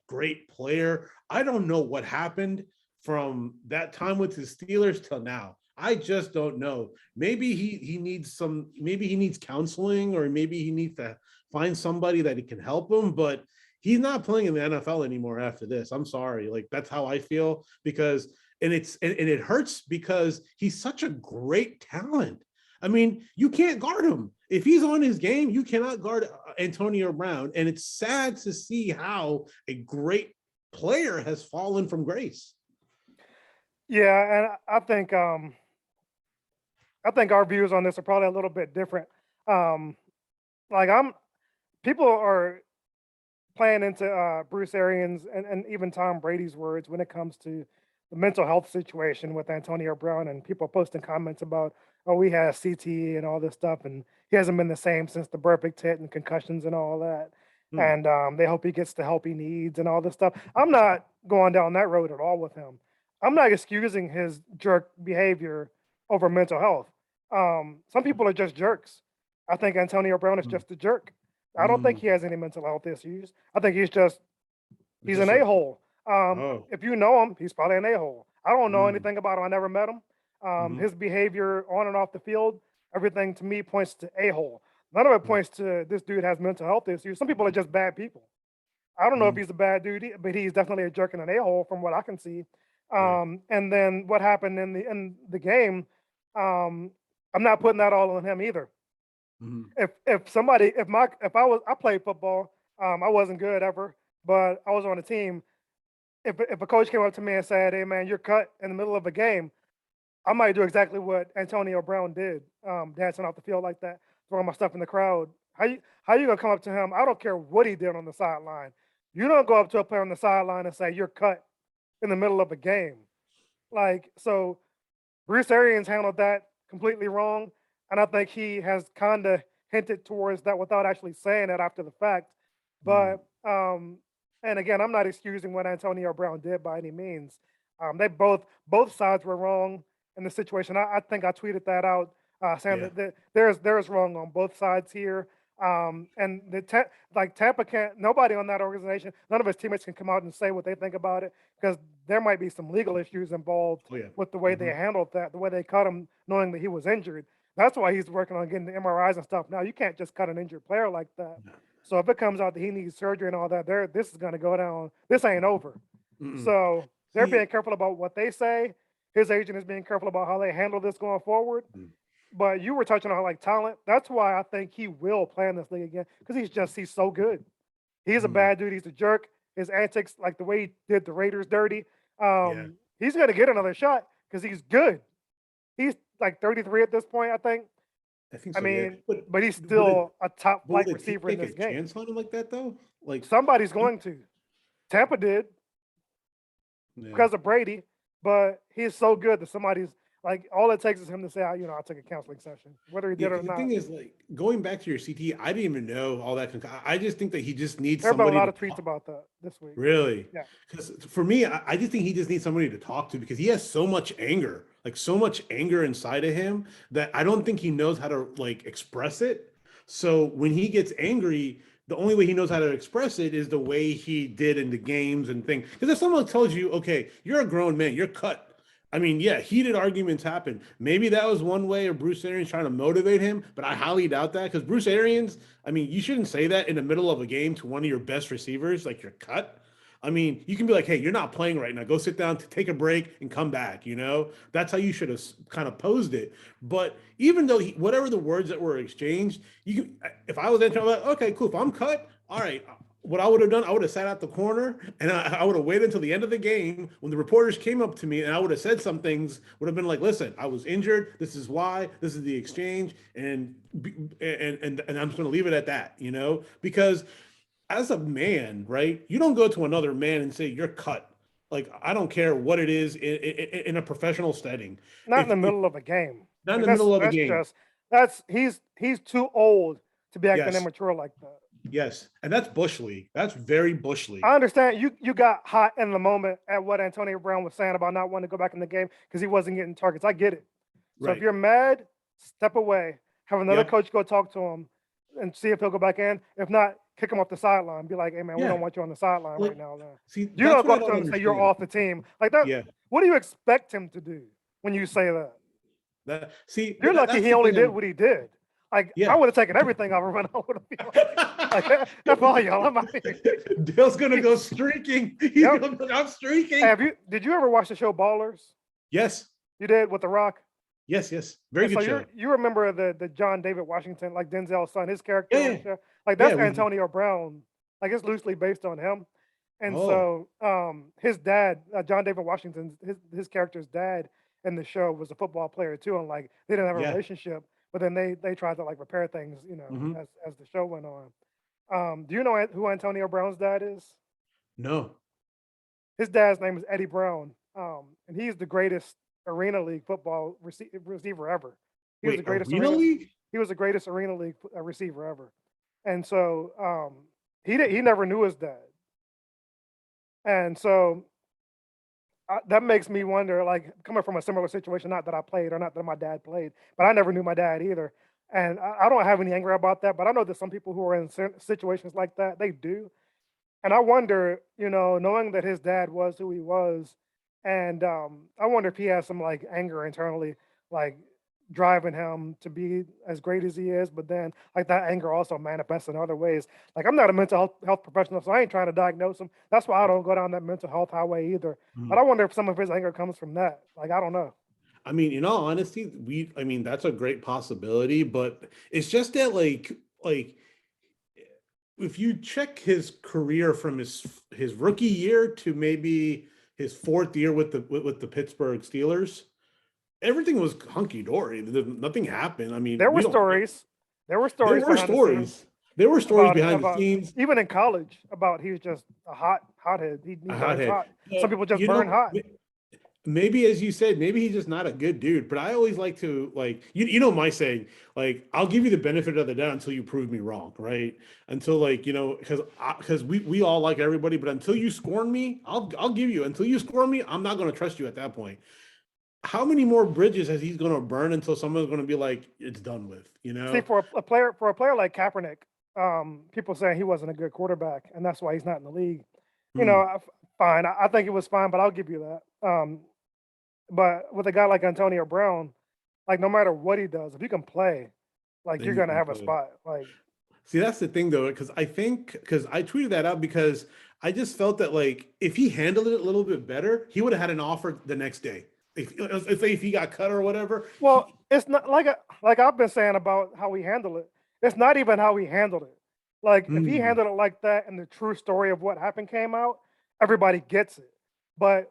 player. I don't know what happened from that time with the Steelers till now. I just don't know. Maybe he needs maybe he needs counseling, or maybe he needs to find somebody that he can help him. But he's not playing in the NFL anymore after this. I'm sorry. Like, that's how I feel, because and it hurts because he's such a great talent. I mean, you can't guard him. If he's on his game, you cannot guard Antonio Brown. And it's sad to see how a great player has fallen from grace. Yeah, and I think our views on this are probably a little bit different. Um, like I'm people are playing into Bruce Arians and even Tom Brady's words when it comes to the mental health situation with Antonio Brown, and people posting comments about, oh, he has CTE and all this stuff, and he hasn't been the same since the perfect hit and concussions and all that. Hmm. And they hope he gets the help he needs and all this stuff. I'm not going down that road at all with him. I'm not excusing his jerk behavior over mental health. Some people are just jerks. I think Antonio Brown is Hmm. just a jerk. I don't think Hmm. he has any mental health issues. I think he's an Just a a-hole. oh. If you know him, he's probably an a-hole. I don't know Hmm. anything about him. I never met him. Hmm. His behavior on and off the field, everything to me points to a-hole. None of it points to this dude has mental health issues. Some people are just bad people. I don't know if Hmm. he's a bad dude, but he's definitely a jerk and an a-hole from what I can see. Right. And then what happened in the game, um, I'm not putting that all on him either. Hmm. If I played football, I wasn't good ever, but I was on a team. If a coach came up to me and said, "Hey man, you're cut in the middle of a game," I might do exactly what Antonio Brown did, dancing off the field like that, throwing my stuff in the crowd, How you gonna come up to him? I don't care what he did on the sideline. You don't go up to a player on the sideline and say you're cut in the middle of a game. Like so, Bruce Arians handled that completely wrong, and I think he has kind of hinted towards that without actually saying it after the fact. Mm, But and again, I'm not excusing what Antonio Brown did by any means. They both sides were wrong in the situation. I think I tweeted that out saying yeah. that there's wrong on both sides here. And like Tampa can't. Nobody on that organization, none of his teammates can come out and say what they think about it because there might be some legal issues involved Oh yeah. with the way they Hmm. handled that, the way they cut him, knowing that he was injured. That's why he's working on getting the MRIs and stuff. Now you can't just cut an injured player like that. So if it comes out that he needs surgery and all that, this is going to go down. This ain't over. Mm-mm. So they're See, being careful about what they say. His agent is being careful about how they handle this going forward. mm, But you were touching on like talent. That's why I think he will play in this league again because he's so good. He's a mm, bad dude. He's a jerk. His antics, like the way he did the Raiders dirty, yeah, he's gonna get another shot because he's good. He's like 33 at this point, I think. I think I so. Yeah, mean, but but he's would it? still a top But would flight a team receiver in take this a game. chance on him like that though? Like, Somebody's going to. Tampa did yeah. because of Brady, but he's so good that somebody's like all it takes is him to say, I'll take a counseling session, whether he Yeah, did it or because the not. thing is, like, going back to your CT, I didn't even know all that. I just think that he just needs There have been a somebody lot to of tweets talk. about that this week. Really? Yeah, Because for me, I just think he just needs somebody to talk to because he has so much anger, like so much anger inside of him that I don't think he knows how to like express it. So when he gets angry, the only way he knows how to express it is the way he did in the games and things. Because if someone tells you, okay, you're a grown man, you're cut. I mean, yeah, heated arguments happen. Maybe that was one way of Bruce Arians trying to motivate him, but I highly doubt that because Bruce Arians, I mean, you shouldn't say that in the middle of a game to one of your best receivers, like you're cut. I mean, you can be like, hey, you're not playing right now. Go sit down, to take a break, and come back. You know, that's how you should have kind of posed it. But even though whatever the words that were exchanged, you can, if I was there, I'm like, okay, cool. If I'm cut, all right. What I would have done, I would have sat at the corner and I would have waited until the end of the game when the reporters came up to me and I would have said some things, would have been like, listen, I was injured. This is why, this is the exchange. And I'm just going to leave it at that, you know, because as a man, right? You don't go to another man and say you're cut. Like I don't care what it is in a professional setting. not in the If middle of a game. not in Like the middle of a that's game, just he's too old to be acting yes, immature like that. yes, and that's bush league. That's very bush league. I understand you got hot in the moment at what Antonio Brown was saying about not wanting to go back in the game because he wasn't getting targets. I get it. So if Right. you're mad, step away. Have another Yep. coach go talk to him and see if he'll go back in. If not, kick him off the sideline. Be like, hey man, we don't Yeah. want you on the sideline Like, right now. Man. see, You that's don't what go I up to don't him and say you're understand. off the team. Like that. Yeah. What do you expect him to do when you say that? That see, You're lucky that's he the only thing. did what he did. Like I Yeah. would have taken everything off him and I would have been like that's all y'all. I'm out here. Dale's gonna go streaking. He's Yep. gonna be like, I'm streaking. Have you? Did you ever watch the show Ballers? Yes. You did with The Rock. Yes. Yes. Very And so good show. you remember the John David Washington, like Denzel's son, his character on Yeah. the show. Like Yeah. that's Antonio Brown. Like it's loosely based on him. And Oh. so his dad, John David Washington's his character's dad in the show was a football player too. And like they didn't have a Yeah. relationship, but then they tried to like repair things, Hmm. as the show went on. Do you know who Antonio Brown's dad is? No. His dad's name is Eddie Brown, and he's the greatest Arena League football receiver ever. He was the Wait, greatest Arena arena. League? He was the greatest Arena League receiver ever, and so he never knew his dad, and so that makes me wonder. Like coming from a similar situation, not that I played or not that my dad played, but I never knew my dad either, and I don't have any anger about that. But I know that some people who are in situations like that, they do, and I wonder, knowing that his dad was who he was, and I wonder if he has some like anger internally, like driving him to be as great as he is. But then, like that anger also manifests in other ways. Like I'm not a mental health professional, so I ain't trying to diagnose him. That's why I don't go down that mental health highway either. But Mhm. I wonder if some of his anger comes from that. Like I don't know. I mean, in all honesty, I mean, that's a great possibility, but it's just that, like, if you check his career from his rookie year to maybe his fourth year with the Pittsburgh Steelers, everything was hunky dory. Nothing happened. I mean, There we were don't. stories. There were There stories were behind the scenes stories. There were stories behind the about scenes. even in college about he was just a hothead. He A burns hothead. hot. Some But people just burn hot. maybe as you said, maybe he's just not a good dude. But I always like to like you know my saying, like I'll give you the benefit of the doubt until you prove me wrong, right? Until like because we all like everybody, but until you scorn me, I'll give you until you scorn me, I'm not going to trust you at that point. How many more bridges has he's going to burn until someone's going to be like it's done with, you See, know? for a player like Kaepernick, people saying he wasn't a good quarterback, and that's why he's not in the league. You know, Hmm. fine. I think it was fine, but I'll give you that. But with a guy like Antonio Brown, like no matter what he does, if you can play, like Then you're you gonna can have a play. spot. Like See, that's the thing though, because I think because I tweeted that out because I just felt that like if he handled it a little bit better, he would have had an offer the next day. If he got cut or whatever, well, it's not like like I've been saying about how he handled it. It's not even how he handled it. Like if he hmm, handled it like that and the true story of what happened came out, everybody gets it. But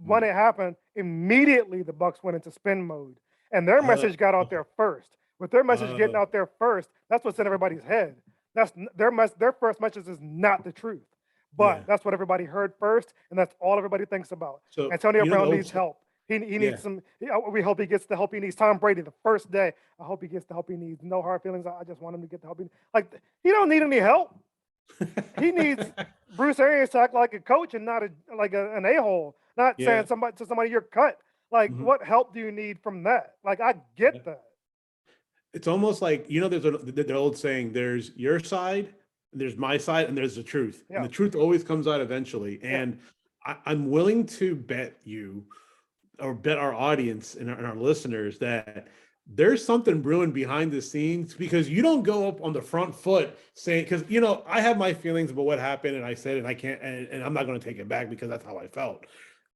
when it happened, immediately the Bucks went into spin mode, and their uh, message got out there first. With their message getting uh, out there first, that's what's in everybody's head. Their first message is not the truth, but yeah. that's what everybody heard first, and that's all everybody thinks about. So Antonio you know the Brown old needs help. He yeah. needs some. We hope he gets the help he needs. Tom Brady, the first day, I hope he gets the help he needs. No hard feelings. I just want him to get the help he needs. Like he don't need any help. He needs Bruce Arians to act like a coach and not an a hole. Not saying Yeah. somebody to somebody you're cut. Like Mhm. what help do you need from that? Like I Yeah. get that. It's almost like there's the old saying, there's your side, there's my side, and there's the truth, and Yeah, the truth always comes out eventually. yeah. And I'm willing to bet you or bet our audience and our listeners that there's something brewing behind the scenes because you don't go up on the front foot saying because I have my feelings about what happened and I said and I can't and I'm not going to take it back because that's how I felt.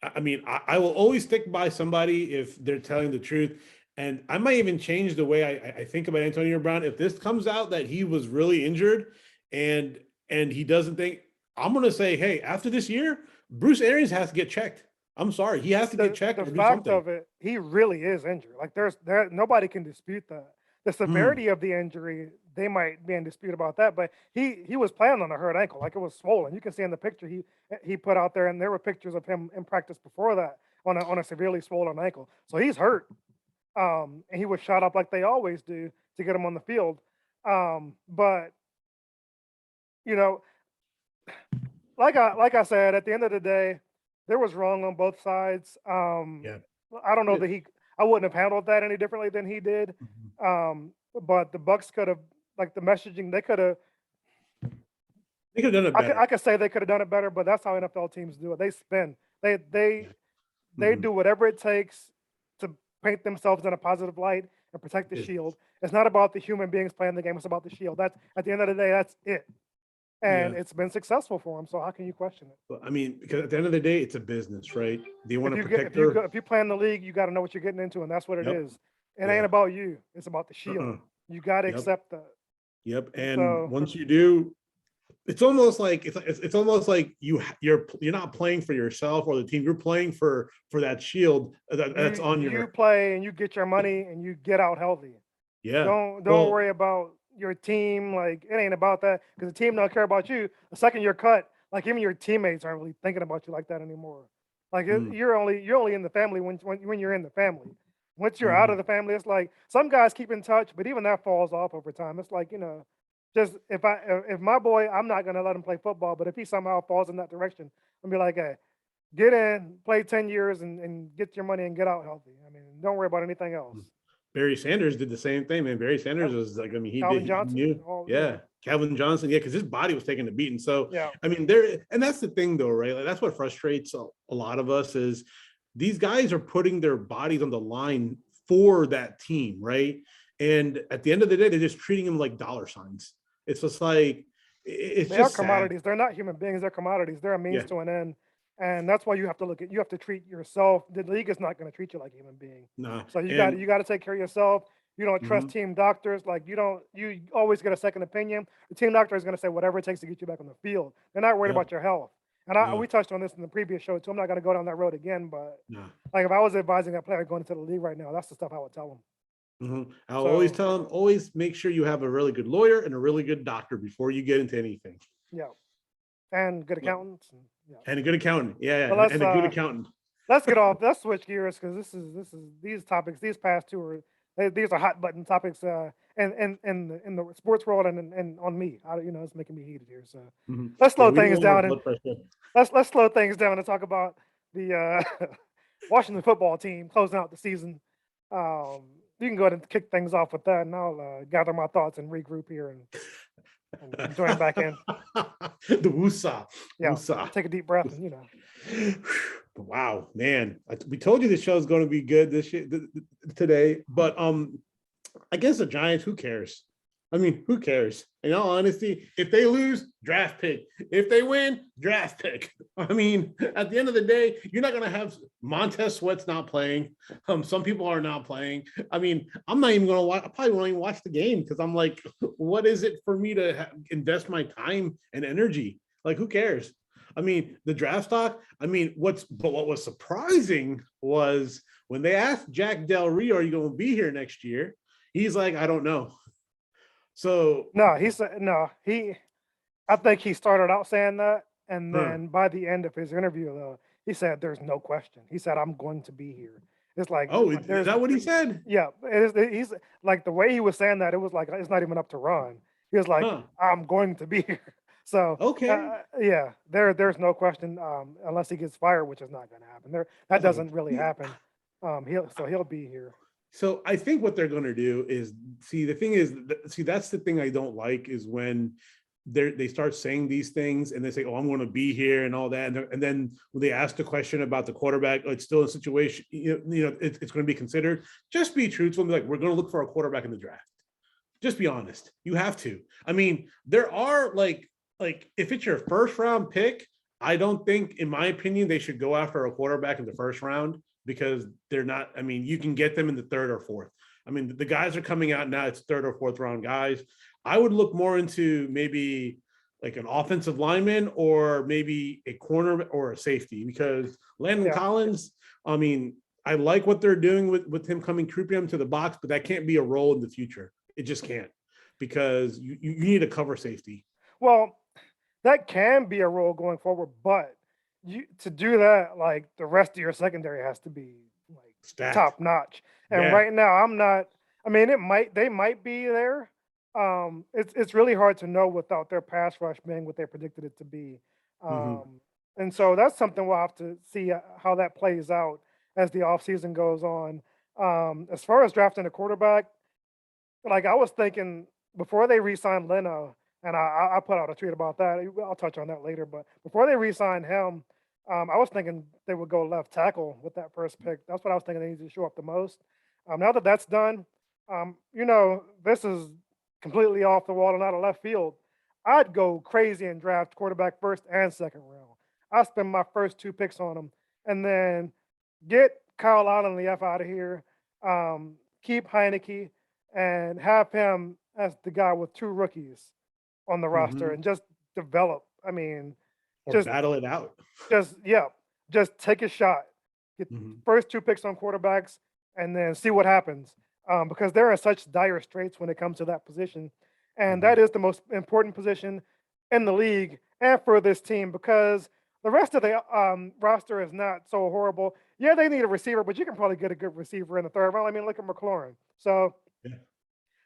I mean, I will always stick by somebody if they're telling the truth. And I might even change the way I think about Antonio Brown. If this comes out that he was really injured and he doesn't think, I'm going to say, hey, after this year, Bruce Arians has to get checked. I'm sorry, he has to get checked The or do fact something. of it, he really is injured. Like there nobody can dispute that. The Hmm. severity of the injury, they might be in dispute about that, but he was playing on a hurt ankle, like it was swollen. You can see in the picture he put out there, and there were pictures of him in practice before that on a severely swollen ankle. So he's hurt. And he was shot up like they always do to get him on the field. But you know, like I said, at the end of the day, there was wrong on both sides. Yeah. I don't know Yeah. that I wouldn't have handled that any differently than he did. Mhm. But the Bucks could have, like the messaging, they could have. They could have done it I better. could say they could have done it better, but that's how NFL teams do it. They spin. They they Yeah. they Mhm. do whatever it takes to paint themselves in a positive light and protect the shield. Business. It's not about the human beings playing the game. It's about the shield. That's at the end of the day, that's it. And Yeah. it's been successful for them. So how can you question it? But I mean, because at the end of the day, it's a business, right? Do you want to protect If you play in the league, you got to know what you're getting into, and that's what it Yep. is. It ain't Yeah. about you. It's about the shield. Uh-uh. You got to Yep. accept that. Yep. And So once you do, it's almost like it's almost like you're not playing for yourself or the team. You're playing for that shield that's on you your. play and you get your money and you get out healthy. Yeah. Don't Well. worry about your team. Like it ain't about that because the team don't care about you. The second you're cut, like even your teammates aren't really thinking about you like that anymore. Like Mm, you're only in the family when you're in the family. Once you're out of mhm. the family, it's like some guys keep in touch, but even that falls off over time. It's like just if my boy, I'm not gonna let him play football, but if he somehow falls in that direction, I'm be like, hey, get in, play 10 years, and get your money and get out healthy. I mean, don't worry about anything else. Barry Sanders did the same thing, man. Barry Sanders Yep. was like, I mean, he did, Calvin he Johnson, knew, all yeah, yeah. Calvin Johnson, yeah, because his body was taking a beating. So, yeah. I mean, and that's the thing, though, right? Like, that's what frustrates a lot of us is these guys are putting their bodies on the line for that team, right? And at the end of the day, they're just treating them like dollar signs. It's just like, it's They are just sad. commodities. They're not human beings. They're commodities. They're a means Yeah, to an end, and that's why you have to treat yourself. The league is not going to treat you like a human being. no. So And you got to take care of yourself. You don't trust mhm, team doctors. Like you always get a second opinion. The team doctor is going to say whatever it takes to get you back on the field. They're not worried yep, about your health. And no, we touched on this in the previous show too. I'm not going to go down that road again, but no. like if I was advising a player going into the league right now, that's the stuff I would tell them. I'll always So tell them, always make sure you have a really good lawyer and a really good doctor before you get into anything. yeah, and good But accountants. And, yeah. and a good accountant. Yeah, But yeah. And a good accountant. let's get off. Let's switch gears because this is these topics. These past two are these are hot button topics. In the sports world and on me. It's making me heated here. So let's Yeah, slow we don't things want our down and blood pressure. let's slow things down and talk about the Washington football team closing out the season. Um, you can go ahead and kick things off with that, and I'll gather my thoughts and regroup here and join back in. The woosah. Yeah, Woosah. take a deep breath and Wow, man. We told you the show is going to be good today, but I guess the Giants, who cares? I mean, who cares? In all honesty, if they lose, draft pick. If they win, draft pick. I mean, at the end of the day, you're not going to have Montez Sweat's not playing. Some people are not playing. I mean, I'm not even going to watch. I probably won't even watch the game because I'm like, what is it for me to invest my time and energy? Like, who cares? I mean, the draft stock. I mean, what was surprising was when they asked Jack Del Rio, "Are you going to be here next year?" He's like, "I don't know." So, no, he said no. I think he started out saying that, and huh. then by the end of his interview, though, he said, "There's no question." He said, "I'm going to be here." It's like Oh, is there's that what he said? yeah. He's like the way he was saying that. It was like it's not even up to run. He was like, Huh. "I'm going to be here." So Okay. yeah, there's no question unless he gets fired, which is not going to happen. That Oh, doesn't really yeah. happen. He'll be here. So I think what they're going to do is see. The thing is, see, that's the thing I don't like is when they start saying these things and they say, "Oh, I'm going to be here" and all that, and then when they ask the question about the quarterback, oh, it's still a situation. It's going to be considered. Just be truthful and be like, "We're going to look for a quarterback in the draft." Just be honest. You have to. I mean, there are like if it's your first round pick, I don't think, in my opinion, they should go after a quarterback in the first round because they're not. I mean, you can get them in the third or fourth. I mean, the guys are coming out now. It's third or fourth round guys. I would look more into maybe like an offensive lineman or maybe a corner or a safety because Landon Yeah. Collins. I mean, I like what they're doing with him coming creeping into the box, but that can't be a role in the future. It just can't because you need a cover safety. Well, that can be a role going forward, but you to do that, like the rest of your secondary has to be like Stacked. top notch. And Yeah. right now, I'm not. I mean, they might be there. It's really hard to know without their pass rush being what they predicted it to be. Mm-hmm. And so that's something we'll have to see how that plays out as the offseason goes on. As far as drafting a quarterback, like I was thinking before they re-signed Leno, and I put out a tweet about that. I'll touch on that later. But before they re-signed him, I was thinking they would go left tackle with that first pick. That's what I was thinking they need to show up the most. Now that that's done, this is completely off the wall and out of left field. I'd go crazy and draft quarterback first and second round. I spend my first two picks on them, and then get Kyle Allen the f out of here. Keep Heineke and have him as the guy with two rookies on the roster Mm-hmm. and just develop. I mean, Or just battle it out. yeah, just take a shot. Get Mm-hmm. first two picks on quarterbacks and then see what happens. Because they're in such dire straits when it comes to that position. And Mm-hmm. that is the most important position in the league and for this team because the rest of the roster is not so horrible. Yeah, they need a receiver, but you can probably get a good receiver in the third round. I mean, look at McLaurin. So Yeah.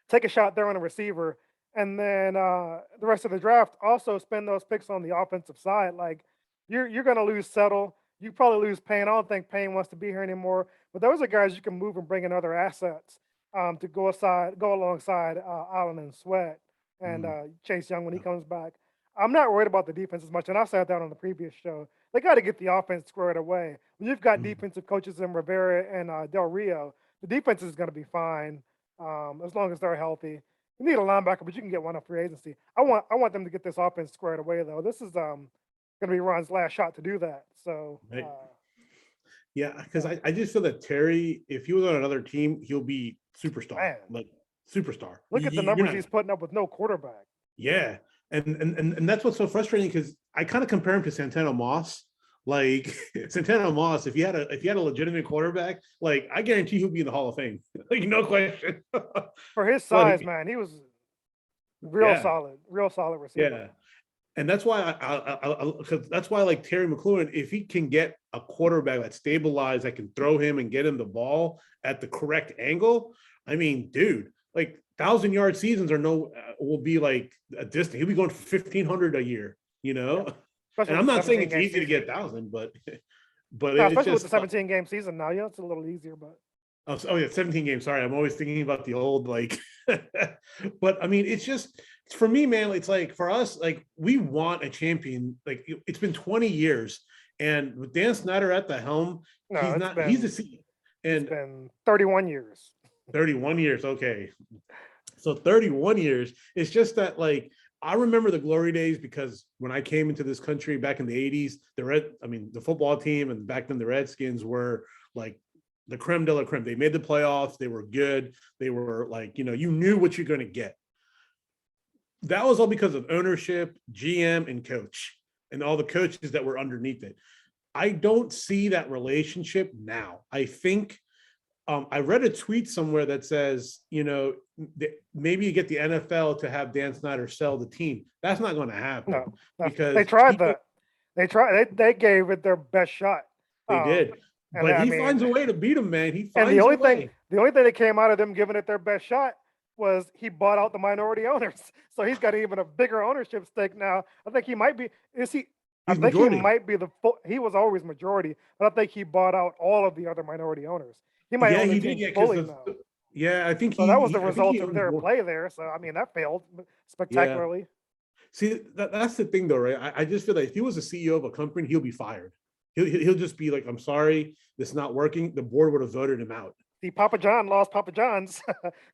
take a shot there on a receiver, and then the rest of the draft also spend those picks on the offensive side. Like you're going to lose Settle. You probably lose Payne. I don't think Payne wants to be here anymore. But those are guys you can move and bring in other assets to go alongside Allen and Sweat and Mm-hmm. Chase Young when he comes back. I'm not worried about the defense as much, and I said that on the previous show. They got to get the offense squared away. When you've got Mm-hmm. defensive coaches in Rivera and Del Rio, the defense is going to be fine as long as they're healthy. You need a linebacker, but you can get one off free agency. I want them to get this offense squared away though. This is gonna be Ron's last shot to do that. So Right. Yeah, because yeah, I just feel that Terry, if he was on another team, he'll be superstar, man, like superstar. look at the You're numbers not. he's putting up with no quarterback. Yeah, and that's what's so frustrating because I kind of compare him to Santana Moss. Like Santana Moss, if you had a legitimate quarterback, like I guarantee he'll be in the Hall of Fame. Like no question. For his size, Like man, he was yeah, real solid receiver. yeah. And that's why because that's why like Terry McLaurin, if he can get a quarterback that's stabilized, that can throw him and get him the ball at the correct angle. I mean, dude, like 1,000-yard seasons are no will be like a distant. He'll be going for 1,500 a year, you Yeah, know. especially And with I'm the not saying 17 it's game easy to season. get 1,000, but No, it's especially with the just 17 game season now. Yeah, it's a little easier, but oh yeah, 17 games. Sorry, I'm always thinking about the old like, but I mean, it's just for me, man. It's like for us, like we want a champion. Like it's been 20 years, and with Dan Snyder at the helm, no, he's the C it's and been 31 years. 31 years. Okay, so 31 years. It's just that like I remember the glory days because when I came into this country back in the 80s, the football team and back then the Redskins were like the creme de la creme. They made the playoffs. They were good. They were like, you knew what you're going to get. That was all because of ownership, GM, and coach, and all the coaches that were underneath it. I don't see that relationship now. I think I read a tweet somewhere that says, maybe you get the NFL to have Dan Snyder sell the team. That's not going to happen No, they because tried that. They gave it their best shot. they Um, did. and But I he mean, finds a way to beat him, man. He and finds a way. the only thing that came out of them giving it their best shot was he bought out the minority owners. So he's got even a bigger ownership stake now. I think he might be. Is he? I He's think he majority. might be he was always majority, but I think he bought out all of the other minority owners. He might Yeah, own the he did. team Yeah, because fully now. yeah, I think So that was the I think result he of owns their more. play there. So I mean, that failed Yeah. spectacularly. See, that's the thing, though, right? I just feel like if he was a CEO of a company, he'll be fired. He'll just be like, "I'm sorry, this is not working." The board would have voted him out. See, Papa John lost Papa John's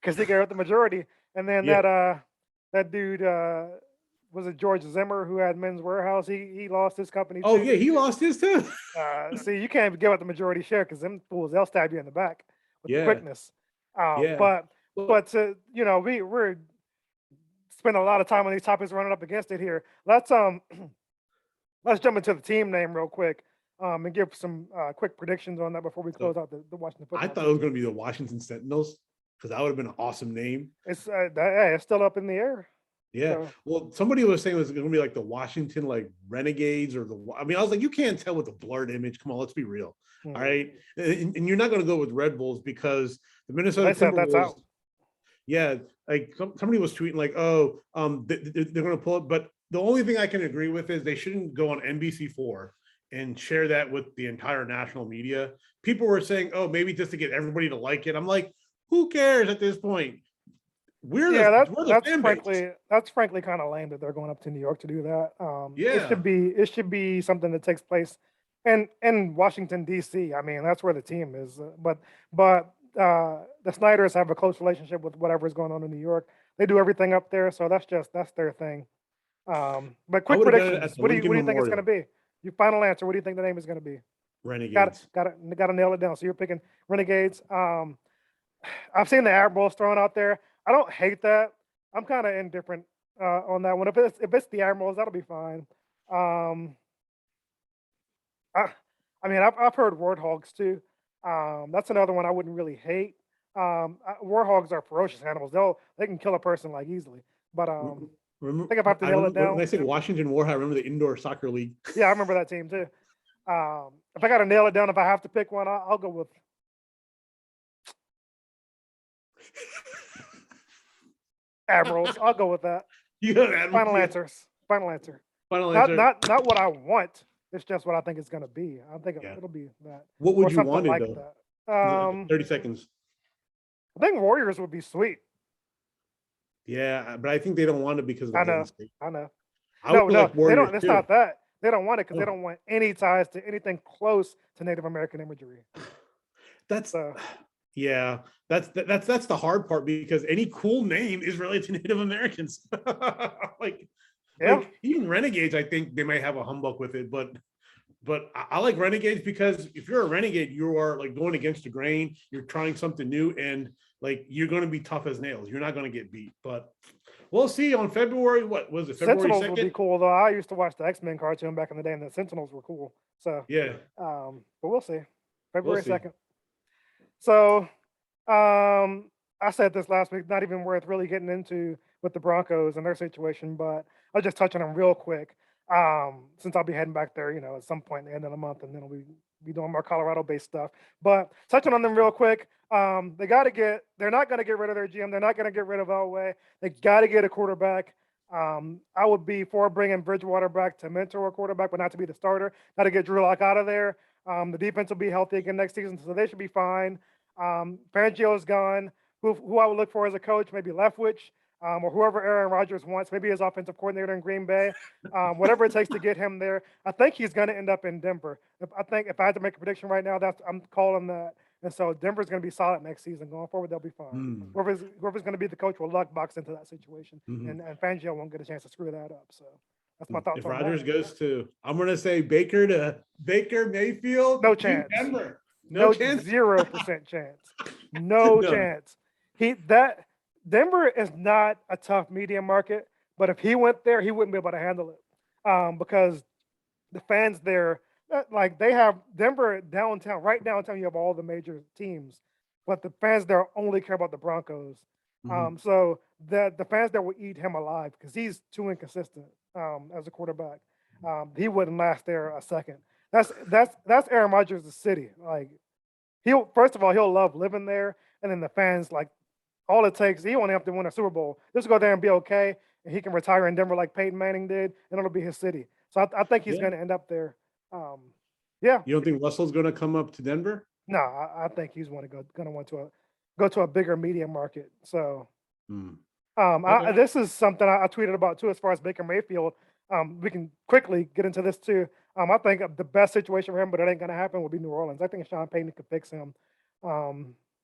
because he got the majority, and then Yeah. that dude was it George Zimmer who had Men's Warehouse? He lost his company Oh too. yeah, he lost his too. See, you can't give up the majority share because them fools they'll stab you in the back with the Yeah, quickness. yeah. But Well, we're spending a lot of time on these topics running up against it here. Let's jump into the team name real quick and give some quick predictions on that before we so close out the Washington I football thought it was team. going to be the Washington Sentinels because that would have been an awesome name. Hey, it's still up in the air. Yeah. So Well, somebody was saying it was going to be like the Washington like Renegades or the. I mean, I was like, you can't tell with the blurred image. Come on, let's be real. All hmm. right, and you're not going to go with Red Bulls because the Minnesota They said that's Timberwolves. out. Yeah, like somebody was tweeting like, oh, they're going to pull it, but the only thing I can agree with is they shouldn't go on NBC4 and share that with the entire national media. People were saying, oh, maybe just to get everybody to like it. I'm like, who cares at this point? Yeah, We're the fan base. that's frankly kind of lame that they're going up to New York to do that. Yeah, It should be something that takes place in Washington D.C. I mean, that's where the team is. But the Snyders have a close relationship with whatever's going on in New York. They do everything up there, so that's their thing. But I quick would have done it predictions. at the Lincoln What do you think it's going to Memorial. be? Your final answer. What do you think the name is going to be? Renegades. Got to nail it down. So you're picking Renegades. I've seen the Admirals thrown out there. I don't hate that. I'm kind of indifferent on that one. If it's the Admirals, that'll be fine. Um, I, I mean, I've heard Warthogs too. That's another one I wouldn't really hate. Warthogs are ferocious animals. They can kill a person like easily. But I Remember, think if I have to I nail it remember when I down, said Washington War. I remember the indoor soccer league. yeah, I remember that team too. If I got to nail it down, if I have to pick one, I'll go with Admirals. I'll go with that. You got Admirals. Final Yeah. answers. Final answer. Final Not answer. not what I want. It's just what I think it's gonna be. I think Yeah. it'll be that What or would you something want it like though? that. 30 seconds. I think Warriors would be sweet. Yeah, but I think they don't want it because of I Golden know. State. I know. I No, would no, like they Warriors don't. It's too. not that. They don't want it because they Oh, don't want any ties to anything close to Native American imagery. that's So yeah. That's the hard part because any cool name is related to Native Americans. like yeah, like even Renegades, I think they might have a humbug with it, but I like Renegades because if you're a renegade, you are like going against the grain. You're trying something new, and like you're going to be tough as nails. You're not going to get beat. But We'll see on February. What was it? February Sentinels would be 2nd? cool though. I used to watch the X-Men cartoon back in the day, and the Sentinels were cool. So, Yeah, but we'll see. we'll February see. 2nd. So, I said this last week, not even worth really getting into with the Broncos and their situation, but I'll just touch on them real quick. Since I'll be heading back there, at some point in the end of the month, and then we'll be doing more Colorado-based stuff. But touching on them real quick, they're not going to get rid of their GM. They're not going to get rid of Elway. They got to get a quarterback. I would be for bringing Bridgewater back to mentor a quarterback, but not to be the starter. Got to get Drew Lock out of there. The defense will be healthy again next season, so they should be fine. Fangio is gone. Who I would look for as a coach, maybe Leftwich, or whoever Aaron Rodgers wants, maybe his offensive coordinator in Green Bay, whatever it takes to get him there. I think he's going to end up in Denver. I think if I had to make a prediction right now, I'm calling that. And so Denver's going to be solid next season. Going forward, they'll be fine. Hmm. Whoever's going to be the coach will luck box into that situation, Mhm. and Fangio won't get a chance to screw that up. So that's my thoughts If on Rodgers that. goes to, I'm going to say Baker Mayfield No to chance. Denver. No No chance. 0% chance. No No. chance. Denver is not a tough media market, but if he went there, he wouldn't be able to handle it, because the fans there, like they have Denver downtown, right downtown. You have all the major teams, but the fans there only care about the Broncos. Mhm. So the fans there will eat him alive because he's too inconsistent as a quarterback. He wouldn't last there a second. That's Aaron Rodgers' city. Like he'll first of all he'll love living there, and then the fans like all it takes. He only have to win a Super Bowl. Just go there and be okay, and he can retire in Denver like Peyton Manning did, and it'll be his city. So I think he's Yeah. going to end up there. Yeah, You don't think Russell's going to come up to Denver? no, I think he's going to want to go to a bigger media market. So Hmm. Okay. this is something I tweeted about too, as far as Baker Mayfield. We can quickly get into this too. I think the best situation for him, but it ain't going to happen, will be New Orleans. I think Sean Payton could fix him.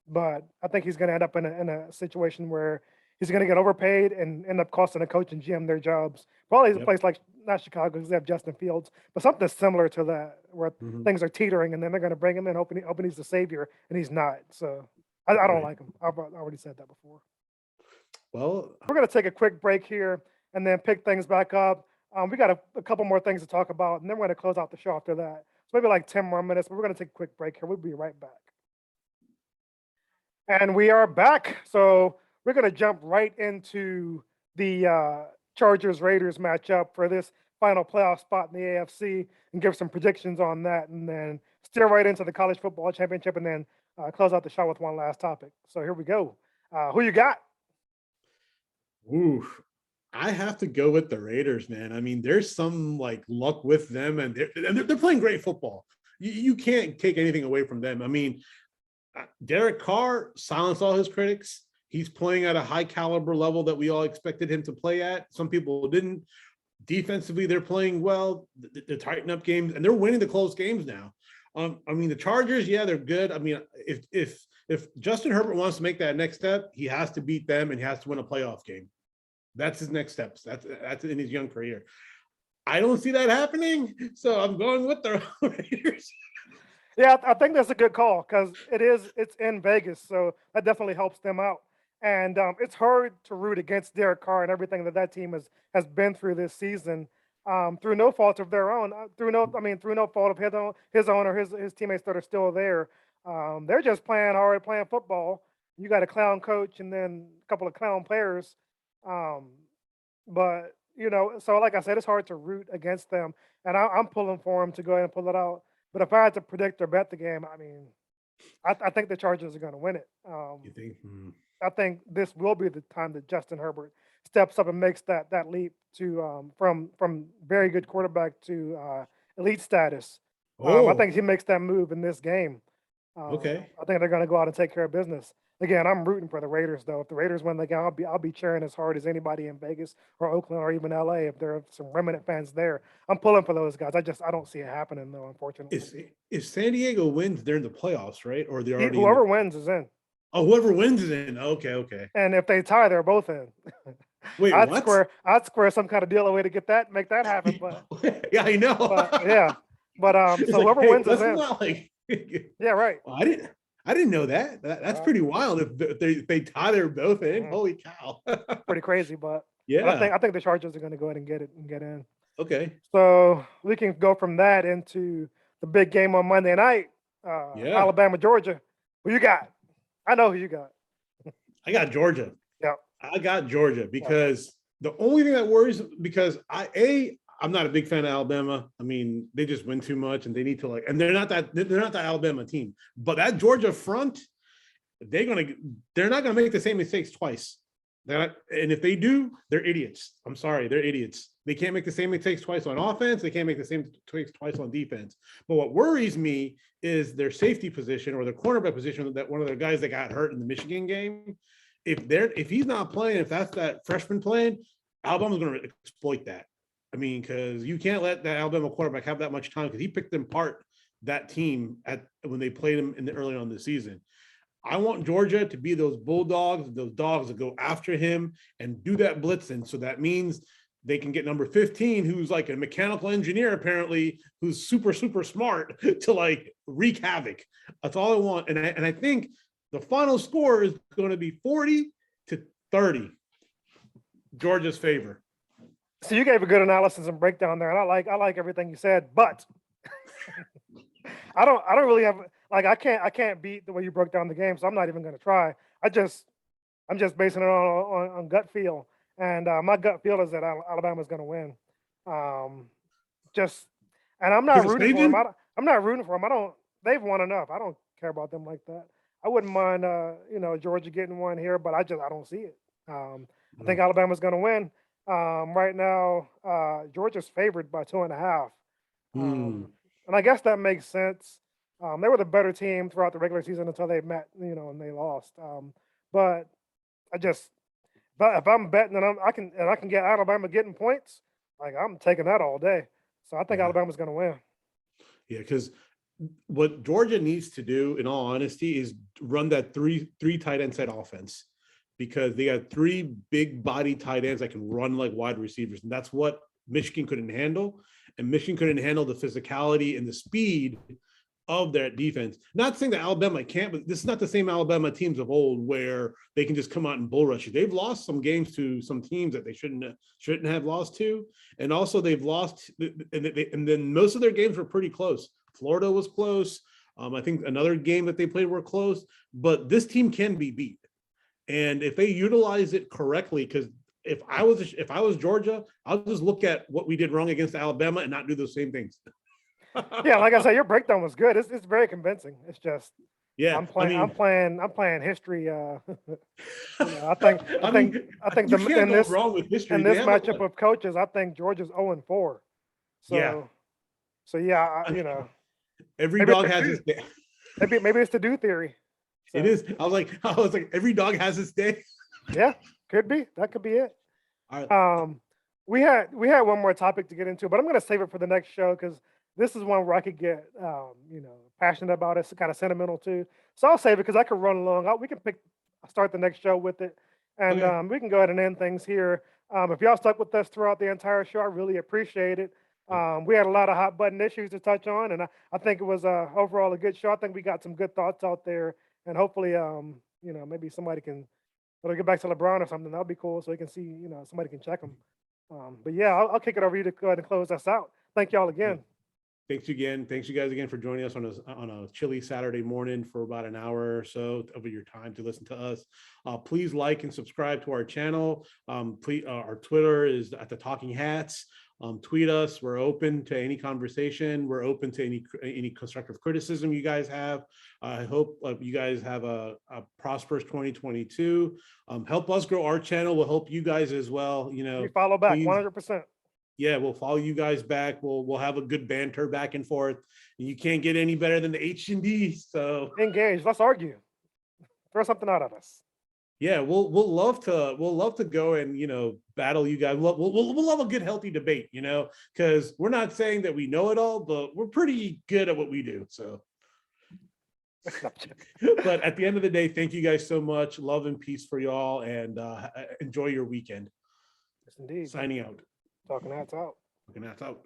But I think he's going to end up in a situation where he's going to get overpaid and end up costing a coach and GM their jobs. Probably a Yep. place like not Chicago because they have Justin Fields, but something similar to that where Mhm. things are teetering, and then they're going to bring him in, hoping he's the savior, and he's not. So I don't Right. like him. I've already said that before. Well, We're going to take a quick break here and then pick things back up. We got a couple more things to talk about, and then we're going to close out the show after that. So maybe like 10 more minutes, but we're going to take a quick break here. We'll be right back. And we are back. So we're going to jump right into the Chargers Raiders matchup for this final playoff spot in the AFC and give some predictions on that, and then steer right into the college football championship, and then close out the show with one last topic. So here we go. Who you got? ooh, I have to go with the Raiders, man. I mean, there's some like luck with them, and they're playing great football. You can't take anything away from them. I mean, Derek Carr silenced all his critics. He's playing at a high caliber level that we all expected him to play at. Some people didn't. Defensively, they're playing well. They're tightening up games, and they're winning the close games now. I mean, the Chargers, yeah, they're good. I mean, if Justin Herbert wants to make that next step, he has to beat them and he has to win a playoff game. That's his next steps. That's in his young career. I don't see that happening, so I'm going with the Raiders. Yeah, I think that's a good call because it's in Vegas, so that definitely helps them out. And it's hard to root against Derek Carr and everything that team has been through this season, through no fault of their own, through no fault of his own or his teammates that are still there. They're just playing hard, playing football. You got a clown coach and then a couple of clown players, um, but so like I said, it's hard to root against them, and I'm pulling for them to go ahead and pull it out. But if I had to predict or bet the game, I mean, I think the Chargers are going to win it. You think? I think this will be the time that Justin Herbert steps up and makes that leap to from very good quarterback to elite status. I Oh, think he makes that move in this game. okay. I think they're going to go out and take care of business. Again, I'm rooting for the Raiders though. If the Raiders win the game, I'll be cheering as hard as anybody in Vegas or Oakland or even LA. If there are some remnant fans there, I'm pulling for those guys. I don't see it happening though, unfortunately. If San Diego wins, they're in the playoffs, right? Or they're already in the. Whoever wins is in. Oh, whoever wins is in. Okay, okay. And if they tie, they're both in. Wait, what? I'd square some kind of deal away to make that happen. Yeah, I know. But yeah. But It's so like, whoever hey, wins is let's in. not like. Yeah, right. Well, I didn't know that. That's pretty wild. If they tie, they're both in. Mhm. Holy cow! Pretty crazy, but But I Yeah. think I think the Chargers are going to go ahead and get it and get in. Okay. So we can go from that into the big game on Monday night, Yeah. Alabama, Georgia. Who you got? I know who you got. I got Georgia. Yeah, I got Georgia yeah. because the only thing that worries because I'm not a big fan of Alabama. I mean, they just win too much and they need to like, and they're not that Alabama team. But that Georgia front, they're not gonna make the same mistakes twice. And if they do, they're idiots. I'm sorry, they're idiots. They can't make the same mistakes twice on offense. They can't make the same mistakes twice on defense. But what worries me is their safety position or their cornerback position. That one of their guys that got hurt in the Michigan game. If he's not playing, if that's that freshman playing, Alabama's going to exploit that. I mean, because you can't let that Alabama quarterback have that much time because he picked them apart that team when they played him in the early on the season. I want Georgia to be those bulldogs, those dogs that go after him and do that blitzing. So that means they can get number 15, who's like a mechanical engineer, apparently, who's super, super smart to like wreak havoc. That's all I want. And I think the final score is going to be 40-30, Georgia's favor. So you gave a good analysis and breakdown there, and I like everything you said, but I don't really have like I can't beat the way you broke down the game, so I'm not even going to try. I'm just basing it on gut feel, and my gut feel is that Alabama's going to win. Um, just and I'm Because not it's rooting for them. Saban? I'm not rooting for them. I don't. They've won enough. I don't care about them like that. I wouldn't mind, Georgia getting one here, but I don't see it. I think Alabama's going to win. Right now, Georgia's favored by 2.5. Mm. And I guess that makes sense. They were the better team throughout the regular season until they met, and they lost. But I just, but if I'm betting and I can get Alabama getting points, like I'm taking that all day. So I think Yeah. Alabama's going to win. Yeah, because what Georgia needs to do, in all honesty, is run that three tight end set offense because they got three big body tight ends that can run like wide receivers, and that's what Michigan couldn't handle. And Michigan couldn't handle the physicality and the speed of their defense. Not saying that Alabama can't, but this is not the same Alabama teams of old where they can just come out and bull rush you. They've lost some games to some teams that they shouldn't have lost to, and also they've lost, and then most of their games were pretty close. Florida was close. I think another game that they played were close, but this team can be beat, and if they utilize it correctly, because if I was Georgia, I'll just look at what we did wrong against Alabama and not do those same things. Yeah, like I said, your breakdown was good. It's very convincing. It's just Yeah, I mean, I'm playing history. I think I mean, I think you can't in go wrong with history. in They this have matchup of coaches, I think Georgia's 0-4. yeah. So yeah, I mean, every maybe dog has his day. maybe it's the do theory. It So is. I was like, every dog has its day. yeah, could be. That could be it. All right. We had one more topic to get into, but I'm going to save it for the next show because this is one where I could get passionate about it. It's kind of sentimental too. So I'll save it because I could run along. We can start the next show with it, and Okay. we can go ahead and end things here. If y'all stuck with us throughout the entire show, I really appreciate it. We had a lot of hot button issues to touch on, and I think it was overall a good show. I think we got some good thoughts out there, and hopefully, maybe somebody can get back to LeBron or something. That'll be cool, so he can see, somebody can check him. But yeah, I'll kick it over to you to go ahead and close us out. Thank y'all Yeah. again. Thanks again. Thanks you guys again for joining us on a chilly Saturday morning for about an hour or so of your time to listen to us. Please like and subscribe to our channel. Please, our Twitter is at the Talking Hats. Tweet us. We're open to any conversation. We're open to any constructive criticism you guys have. I hope you guys have a prosperous 2022. Help us grow our channel. We'll help you guys as well. You follow back Please. 100%. Yeah, we'll follow you guys back. We'll have a good banter back and forth. And you can't get any better than the H&D. So Engage. Let's argue. Throw something out at us. yeah, we'll love to go and battle you guys. We'll love a good healthy debate, because we're not saying that we know it all, but we're pretty good at what we do. So but at the end of the day, thank you guys so much. Love and peace for y'all, and enjoy your weekend. Yes, indeed. Signing out. Talking hats out. Talking hats out.